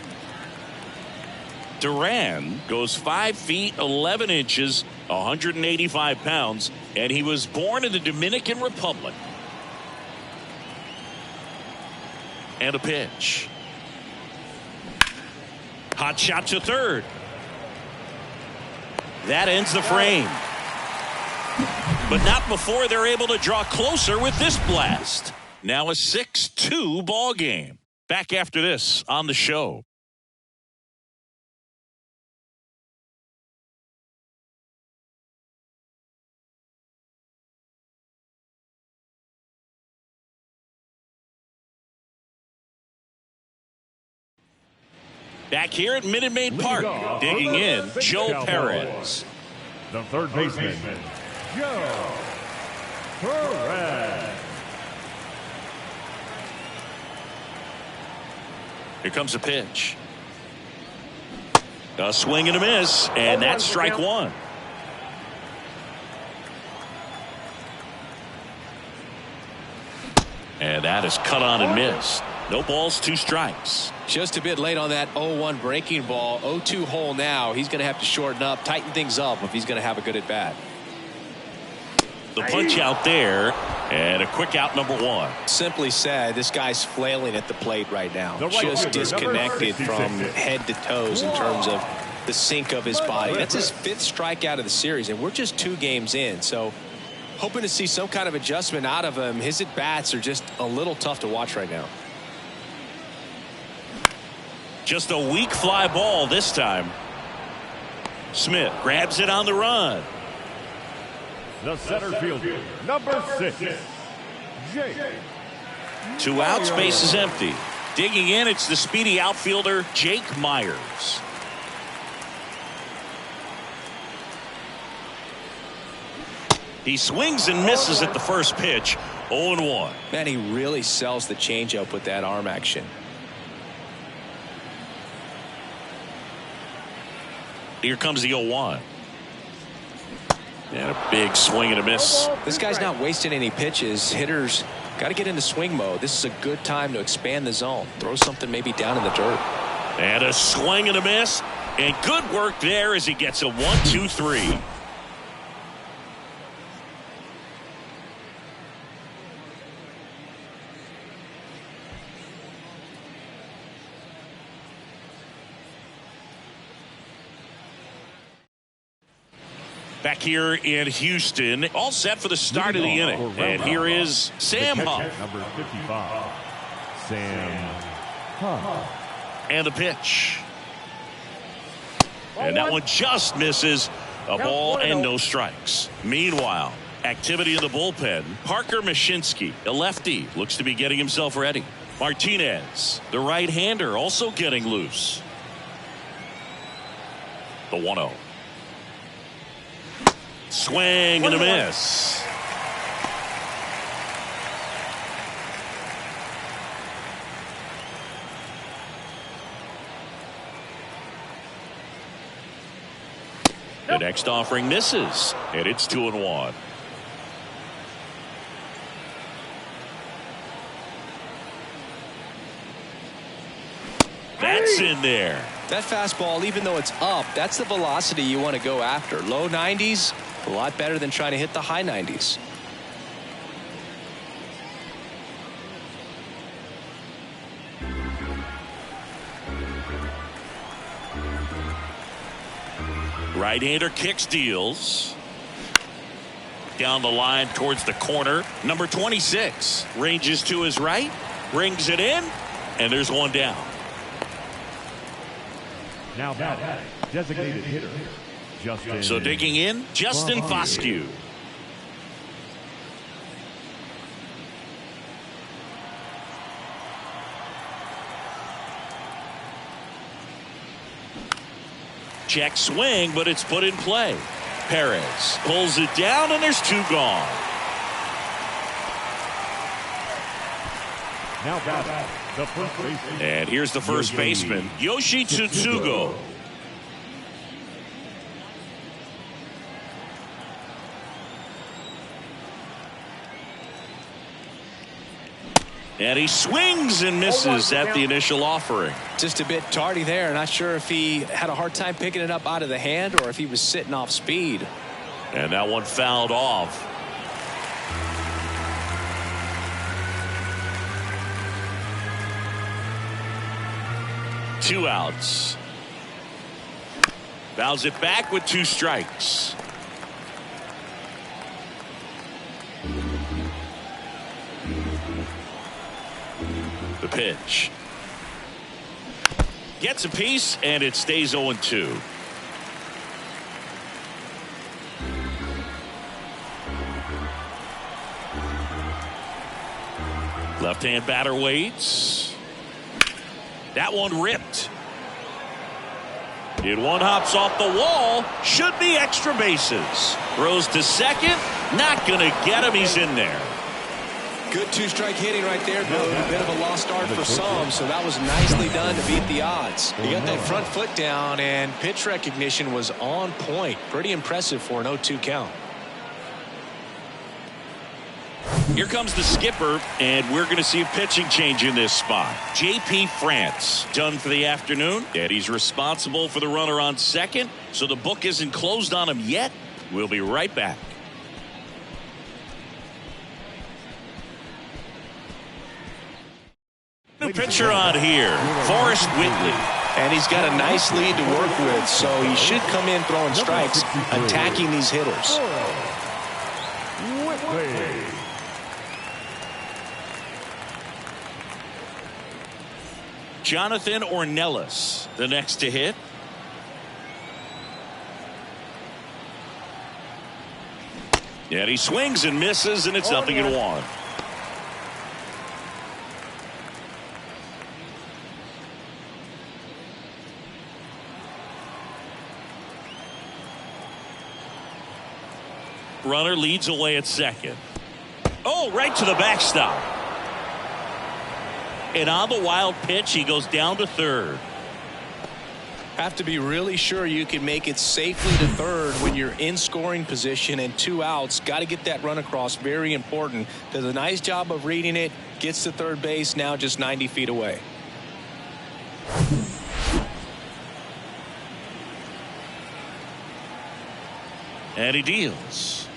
Duran goes 5 feet 11 inches, 185 pounds, and he was born in the Dominican Republic. And a pitch. Hot shot to third. That ends the frame. But not before they're able to draw closer with this blast. Now a 6-2 ball game. Back after this on the show. Back here at Minute Maid Park, digging in, Joe Perez. The third baseman, Joe Perez. Here comes a pitch. A swing and a miss, and that's strike 1. And that is cut on and missed. No balls, 2 strikes. Just a bit late on that 0-1 breaking ball. 0-2 hole now. He's going to have to shorten up, tighten things up if he's going to have a good at bat. The punch out there, and a quick out, number 1. Simply said, this guy's flailing at the plate right now. Just disconnected from head to toes in terms of the sink of his body. That's his 5th strikeout of the series, and we're just 2 games in. So hoping to see some kind of adjustment out of him. His at-bats are just a little tough to watch right now. Just a weak fly ball this time. Smith grabs it on the run. The center fielder, number 6, Jake 2 outs, base is empty. Digging in, it's the speedy outfielder Jake Myers. He swings and misses at the first pitch. 0-1. Man, he really sells the changeup with that arm action. Here comes the 0-1. And a big swing and a miss. This guy's not wasting any pitches. Hitters got to get into swing mode. This is a good time to expand the zone. Throw something maybe down in the dirt. And a swing and a miss. And good work there as he gets a 1-2-3. Back here in Houston, all set for the start of the inning. And here is Sam Huff. Number 55, Sam Huff. And the pitch. And that one just misses. A ball and no strikes. Meanwhile, activity in the bullpen. Parker Mashinsky, a lefty, looks to be getting himself ready. Martinez, the right-hander, also getting loose. The 1-0. Swing and a miss. The next offering misses, and it's 2-1. That's in there. That fastball, even though it's up, that's the velocity you want to go after. Low 90s, a lot better than trying to hit the high 90s. Right-hander kicks, deals. Down the line towards the corner. Number 26 ranges to his right, brings it in, and there's one down. Now batting, designated hitter, Justin. So digging in, Justin Foscue. Check swing, but it's put in play. Perez pulls it down, and there's 2 gone. Now batting, the first baseman. And here's the first baseman, Yoshi Tsutsugo. And he swings and misses at the initial offering. Just a bit tardy there. Not sure if he had a hard time picking it up out of the hand or if he was sitting off speed. And that one fouled off. Two outs. Fouls it back with 2 strikes. The pitch. Gets a piece, and it stays 0-2. Left-hand batter waits. That one ripped. And one hops off the wall. Should be extra bases. Throws to second. Not going to get him. He's in there. Good 2-strike hitting right there, Bill. A bit of a lost start for some, so that was nicely done to beat the odds. He got that front foot down, and pitch recognition was on point. Pretty impressive for an 0-2 count. Here comes the skipper, and we're going to see a pitching change in this spot. J.P. France done for the afternoon, and he's responsible for the runner on second, so the book isn't closed on him yet. We'll be right back. New pitcher on here, Forrest Whitley. And he's got a nice lead to work with, so he should come in throwing strikes, attacking these hitters. Whitley. Jonathan Ornelas, the next to hit. And he swings and misses, and it's 0-1. Runner leads away at second. Oh, right to the backstop. And on the wild pitch, he goes down to third. Have to be really sure you can make it safely to third when you're in scoring position and 2 outs. Got to get that run across. Very important. Does a nice job of reading it. Gets to third base. Now just 90 feet away. And he deals.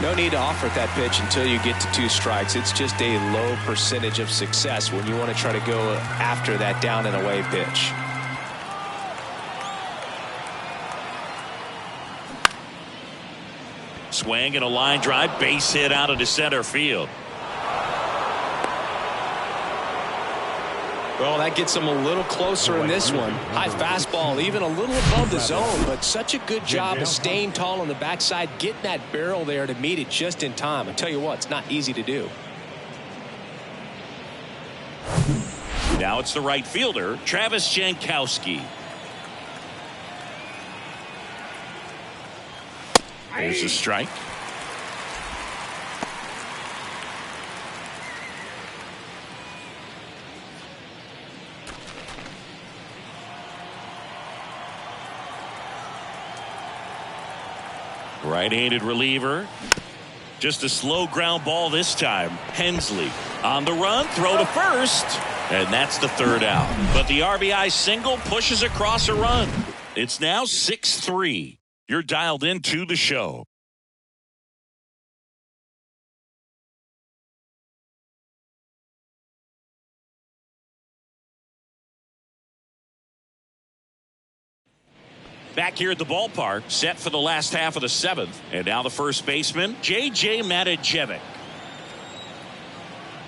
No need to offer that pitch until you get to 2 strikes. It's just a low percentage of success when you want to try to go after that down and away pitch. Swing and a line drive, base hit out into center field. Well, that gets him a little closer in this one. High fastball, even a little above the zone, but such a good job of staying tall on the backside, getting that barrel there to meet it just in time. I tell you what, it's not easy to do. Now it's the right fielder, Travis Jankowski. There's a strike. Right-handed reliever. Just a slow ground ball this time. Hensley on the run, throw to first. And that's the third out. But the RBI single pushes across a run. It's now 6-3. You're dialed into the show. Back here at the ballpark, set for the last half of the 7th. And now the first baseman, J.J. Matijevic.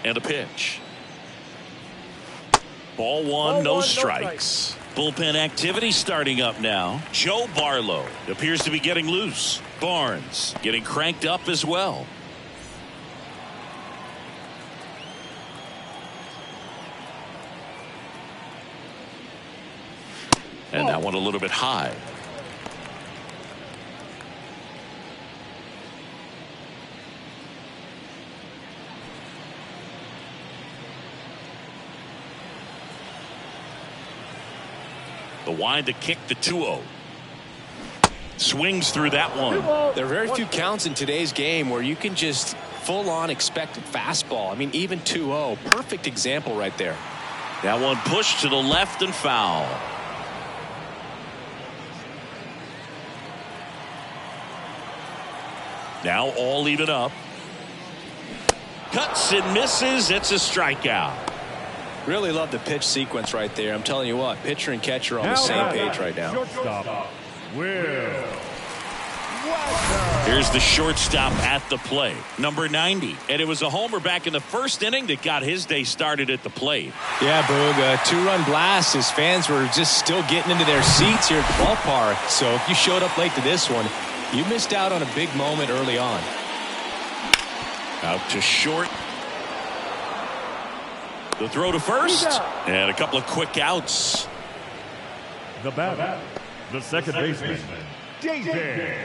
And a pitch. Ball one, no strikes. Bullpen activity starting up now. Joe Barlow appears to be getting loose. Barnes getting cranked up as well. And that one a little bit high. The wind to kick the 2-0. Swings through that one. There are very few counts in today's game where you can just full-on expect a fastball. I mean, even 2-0. Perfect example right there. That one pushed to the left and foul. Now all even up. Cuts and misses. It's a strikeout. Really love the pitch sequence right there. I'm telling you what, pitcher and catcher are on the same page right now. Shortstop, Will. Here's the shortstop at the plate, number 90. And it was a homer back in the first inning that got his day started at the plate. Yeah, Boog, a 2-run blast. His fans were just still getting into their seats here at the ballpark. So if you showed up late to this one, you missed out on a big moment early on. Out to short. The throw to first. And a couple of quick outs. The batter, the second baseman, David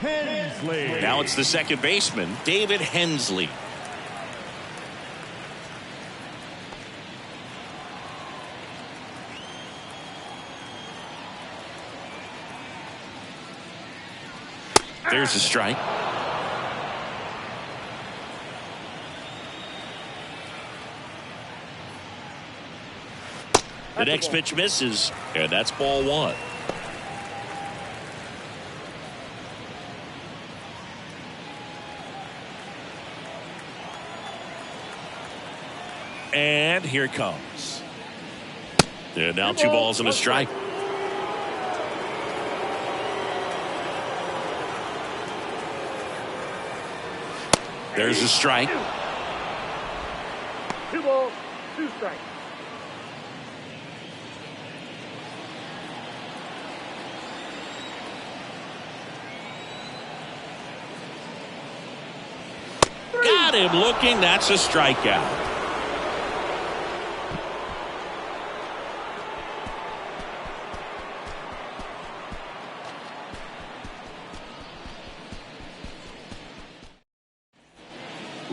Hensley. Now it's the second baseman, David Hensley. There's a strike. The next pitch misses, and that's ball one. And here it comes. And now 2 balls and a strike. There's a strike. 2 balls, 2 strikes. Got him looking. That's a strikeout.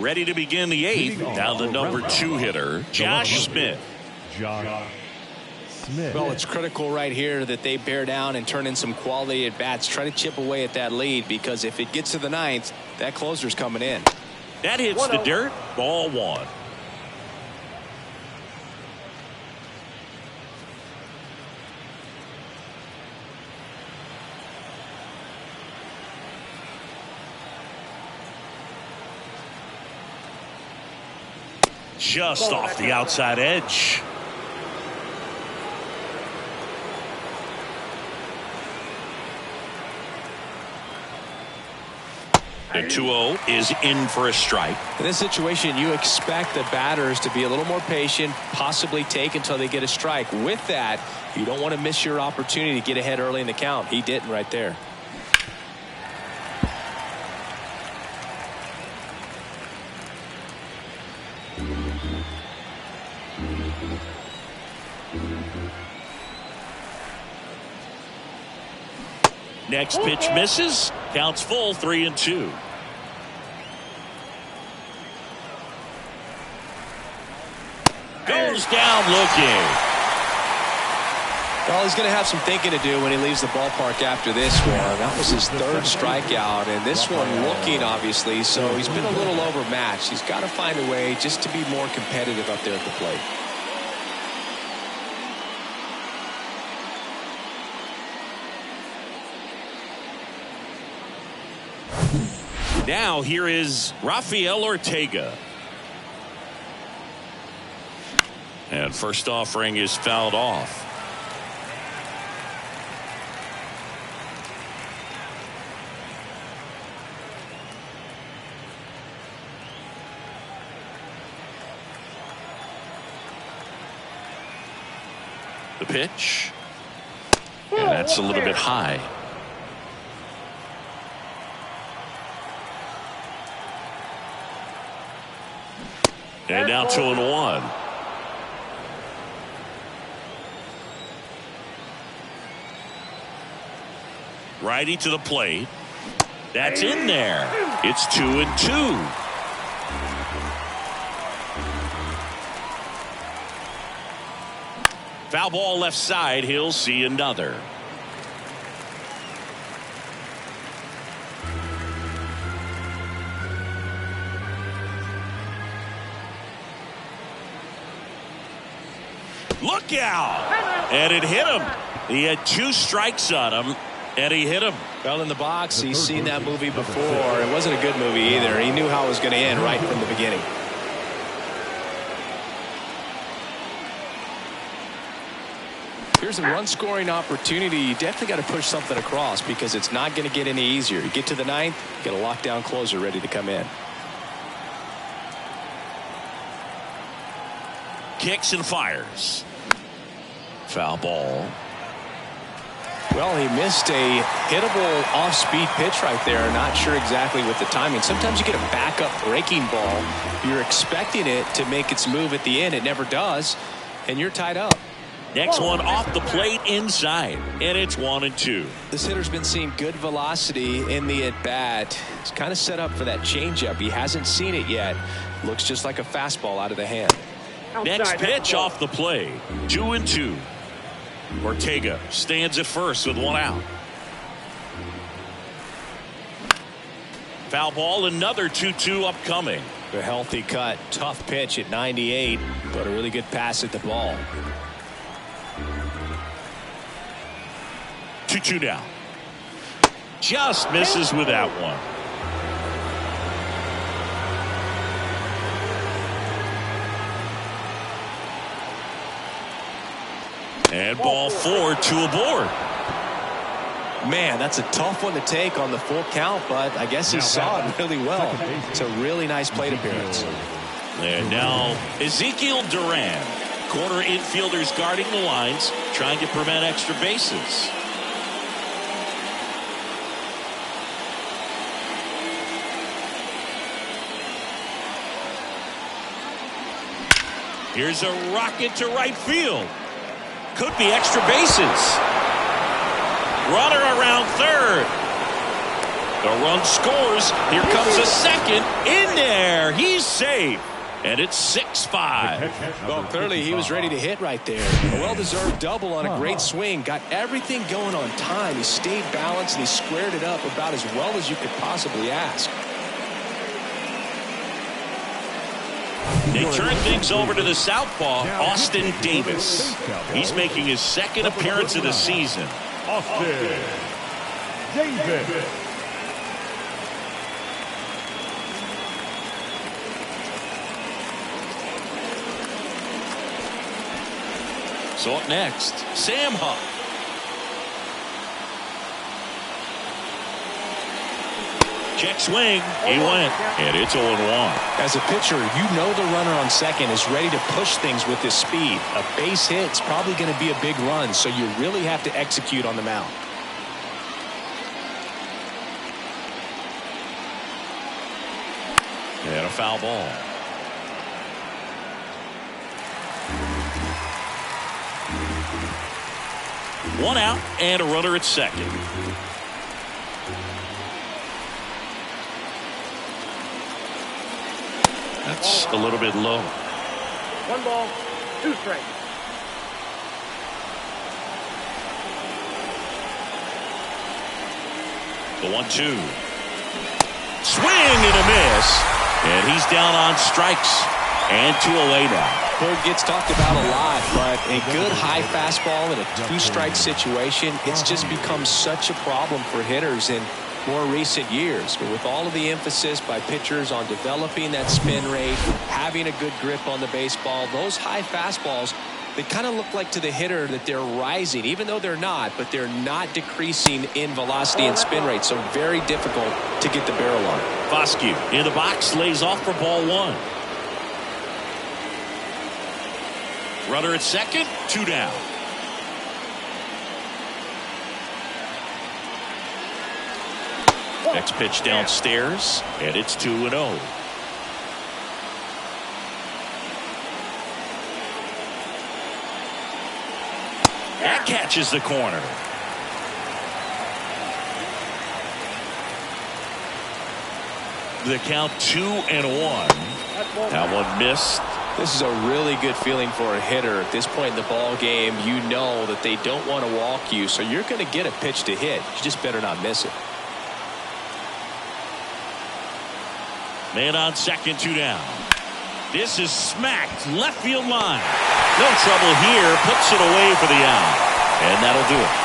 Ready to begin the eighth. Now the number 2 hitter, Josh Smith. Josh Smith. Well, it's critical right here that they bear down and turn in some quality at bats. Try to chip away at that lead, because if it gets to the ninth, that closer's coming in. That hits the dirt. Ball 1. Just off the outside edge. The 2-0 is in for a strike. In this situation, you expect the batters to be a little more patient, possibly take until they get a strike. With that, you don't want to miss your opportunity to get ahead early in the count. He didn't right there. Next pitch misses. Counts full, 3-2. Goes down looking. Well, he's going to have some thinking to do when he leaves the ballpark after this one. That was his 3rd strikeout, and this one looking, obviously, so he's been a little overmatched. He's got to find a way just to be more competitive up there at the plate. Now here is Rafael Ortega. And first offering is fouled off. The pitch. And that's a little bit high. And now 2-1. Righty to the plate. That's in there. It's 2-2. Foul ball left side. He'll see another. Look out! And it hit him. He had 2 strikes on him, and he hit him. Well, in the box, he's seen that movie before. It wasn't a good movie either. He knew how it was going to end right from the beginning. Here's a run-scoring opportunity. You definitely got to push something across, because it's not going to get any easier. You get to the ninth, get a lockdown closer ready to come in. Kicks and fires. Foul ball. Well, he missed a hittable off-speed pitch right there. Not sure exactly with the timing. Sometimes you get a backup breaking ball. You're expecting it to make its move at the end. It never does, and you're tied up. Next one off the plate inside, and it's 1-2. This hitter's been seeing good velocity in the at-bat. He's kind of set up for that changeup. He hasn't seen it yet. Looks just like a fastball out of the hand. Next pitch off the play. 2-2. Ortega stands at first with 1 out. Foul ball, another 2-2 upcoming. A healthy cut, tough pitch at 98, but a really good pass at the ball. 2-2 now. Just misses with that one. And ball 4, 2 aboard. Man, that's a tough one to take on the full count, but I guess he saw it really well. It's a really nice plate appearance. And now Ezekiel Duran, corner infielders guarding the lines, trying to prevent extra bases. Here's a rocket to right field. Could be extra bases. Runner around third. The run scores. Here comes a second. In there. He's safe. And it's 6-5. Well, clearly he was ready to hit right there. A well-deserved double on a great swing. Got everything going on time. He stayed balanced and he squared it up about as well as you could possibly ask. They turn things over to the southpaw, Austin Davis. He's making his second appearance of the season. Austin Davis. So up next, Sam Huff. Check swing. He went. And it's 0-1. As a pitcher, you know the runner on second is ready to push things with his speed. A base hit's probably going to be a big run, so you really have to execute on the mound. And a foul ball. One out and a runner at second. That's a little bit low. 1 ball, 2 strikes. The 1-2. Swing and a miss. And he's down on strikes. And 2 away now. Bird gets talked about a lot, but a good high fastball in a 2-strike situation, it's just become such a problem for hitters in more recent years. But with all of the emphasis by pitchers on developing that spin rate, having a good grip on the baseball, those high fastballs, they kind of look like to the hitter that they're rising, even though they're not, but they're not decreasing in velocity and spin rate, so very difficult to get the barrel on. Foscue in the box, lays off for ball 1. Runner at second, 2 down. Next pitch downstairs, and it's 2-0. That catches the corner. The count 2-1. That one missed. This is a really good feeling for a hitter at this point in the ball game. You know that they don't want to walk you, so you're going to get a pitch to hit. You just better not miss it. Man on second, 2 down. This is smacked left field line. No trouble here. Puts it away for the out. And that'll do it.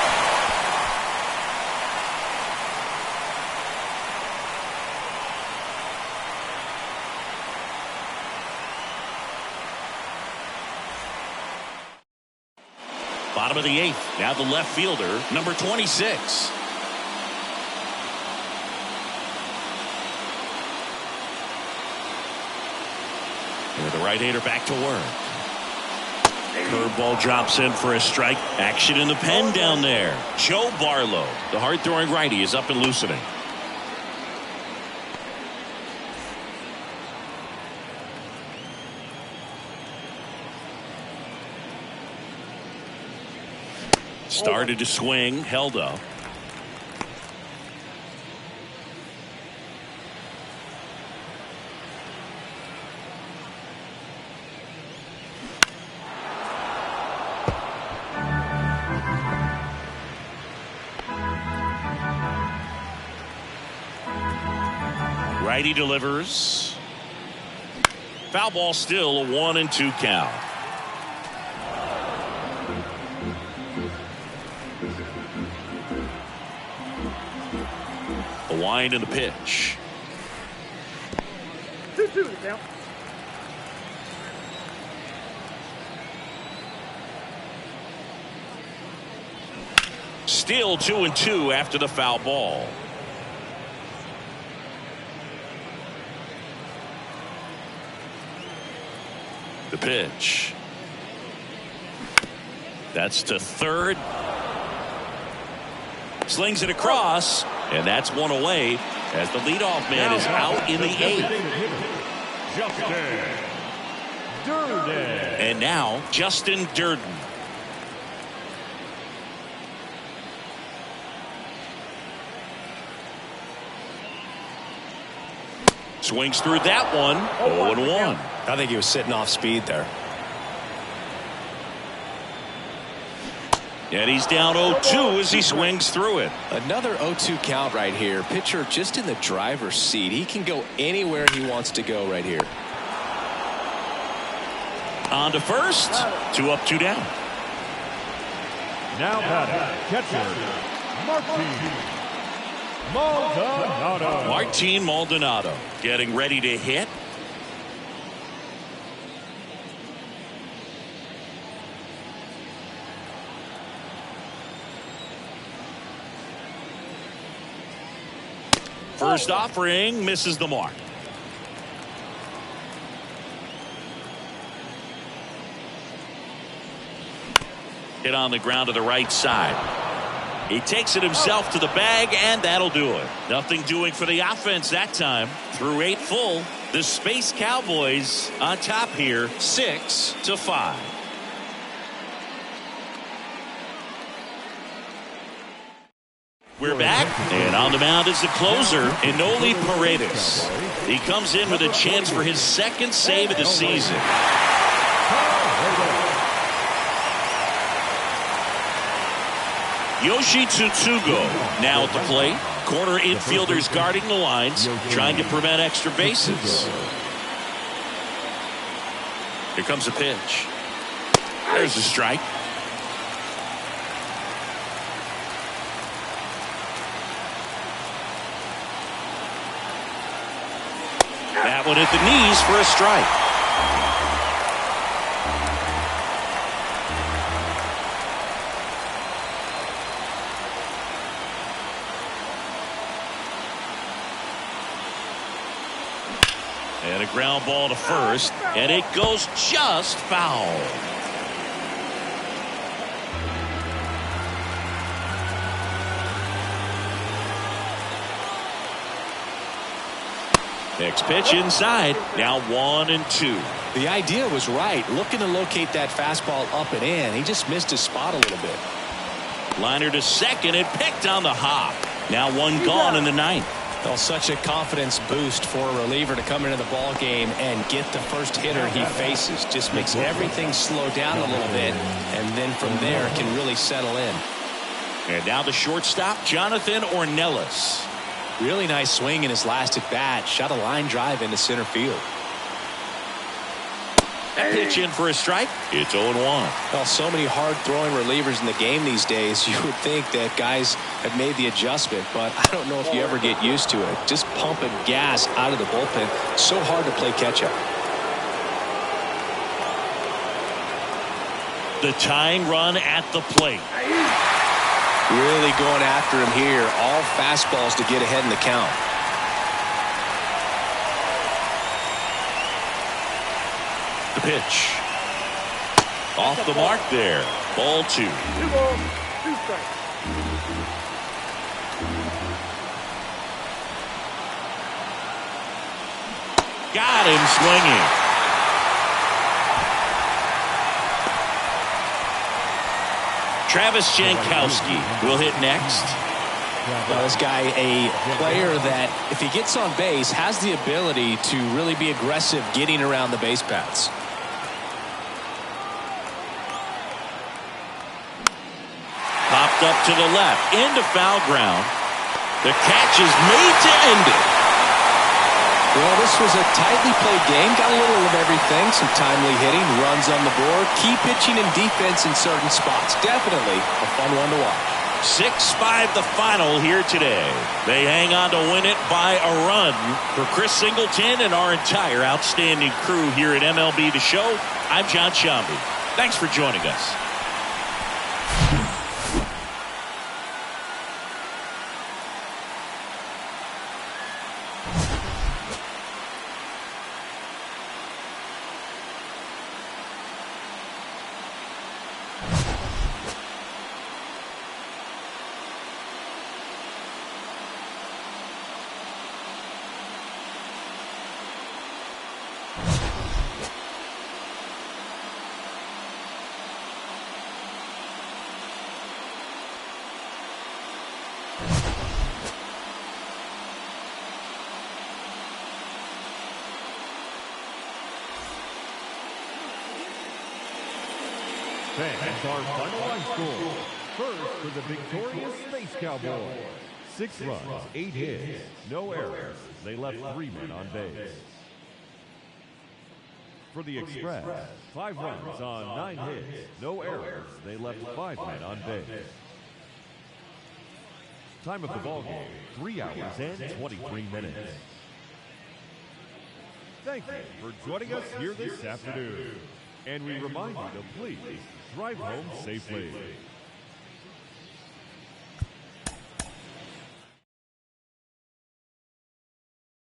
Bottom of the 8th. Now the left fielder, number 26. And the right-hander back to work. Curveball drops in for a strike. Action in the pen down there. Joe Barlow, the hard-throwing righty, is up and loosening. Started to swing, held up. Righty delivers. Foul ball, still a 1-2 count. A wind and the pitch. 2-2 the count. Still 2-2 after the foul ball. The pitch. That's to third. Slings it across, and that's one away as the leadoff man is out in the 8th. Justin Durden. And now Justin Durden. Swings through that one. 0-1. I think he was sitting off speed there. And he's down 0-2 as he swings through it. Another 0-2 count right here. Pitcher just in the driver's seat. He can go anywhere he wants to go right here. On to first. 2 up, 2 down. Now batting, catcher, Maldonado. Martin Maldonado getting ready to hit. First offering misses the mark. Hit on the ground to the right side. He takes it himself to the bag, and that'll do it. Nothing doing for the offense that time. Through 8 full, the Space Cowboys on top here, 6-5. We're back, and on the mound is the closer, Enoli Paredes. He comes in with a chance for his 2nd save of the season. Yoshi Tsutsugo now at the plate. Corner infielders guarding the lines, trying to prevent extra bases. Here comes a pitch. There's a strike. That one at the knees for a strike. And a ground ball to first, and it goes just foul. Next pitch inside. Now 1-2. The idea was right. Looking to locate that fastball up and in. He just missed his spot a little bit. Liner to second and picked on the hop. Now 1 gone in the 9th. Well, such a confidence boost for a reliever to come into the ball game and get the first hitter he faces. Just makes everything slow down a little bit, and then from there can really settle in. And now the shortstop, Jonathan Ornelas. Really nice swing in his last at bat. Shot a line drive into center field. That pitch in for a strike. It's 0-1. Well, so many hard-throwing relievers in the game these days. You would think that guys have made the adjustment, but I don't know if you ever get used to it. Just pumping gas out of the bullpen. So hard to play catch-up. The tying run at the plate. Really going after him here. All fastballs to get ahead in the count. The pitch. Off the mark there. Ball 2. 2 balls, 2 strikes. Got him swinging. Travis Jankowski will hit next. Well, this guy, a player that, if he gets on base, has the ability to really be aggressive getting around the base paths. Popped up to the left, into foul ground. The catch is made to end it. Well, this was a tightly played game. Got a little of everything. Some timely hitting, runs on the board, key pitching and defense in certain spots. Definitely a fun one to watch. 6-5 the final here today. They hang on to win it by a run. For Chris Singleton and our entire outstanding crew here at MLB The Show, I'm John Shambi. Thanks for joining us. Fans, our final line score. First for the victorious Space Cowboys. 6 runs, 8 hits, no errors. They left 3 men on base. For the Express, 5 runs on 9 hits, no errors. They left 5 men on base. Time of the ball game, 3 hours and 23 minutes. Thank you for joining us here this afternoon. And we remind you to please drive home safely.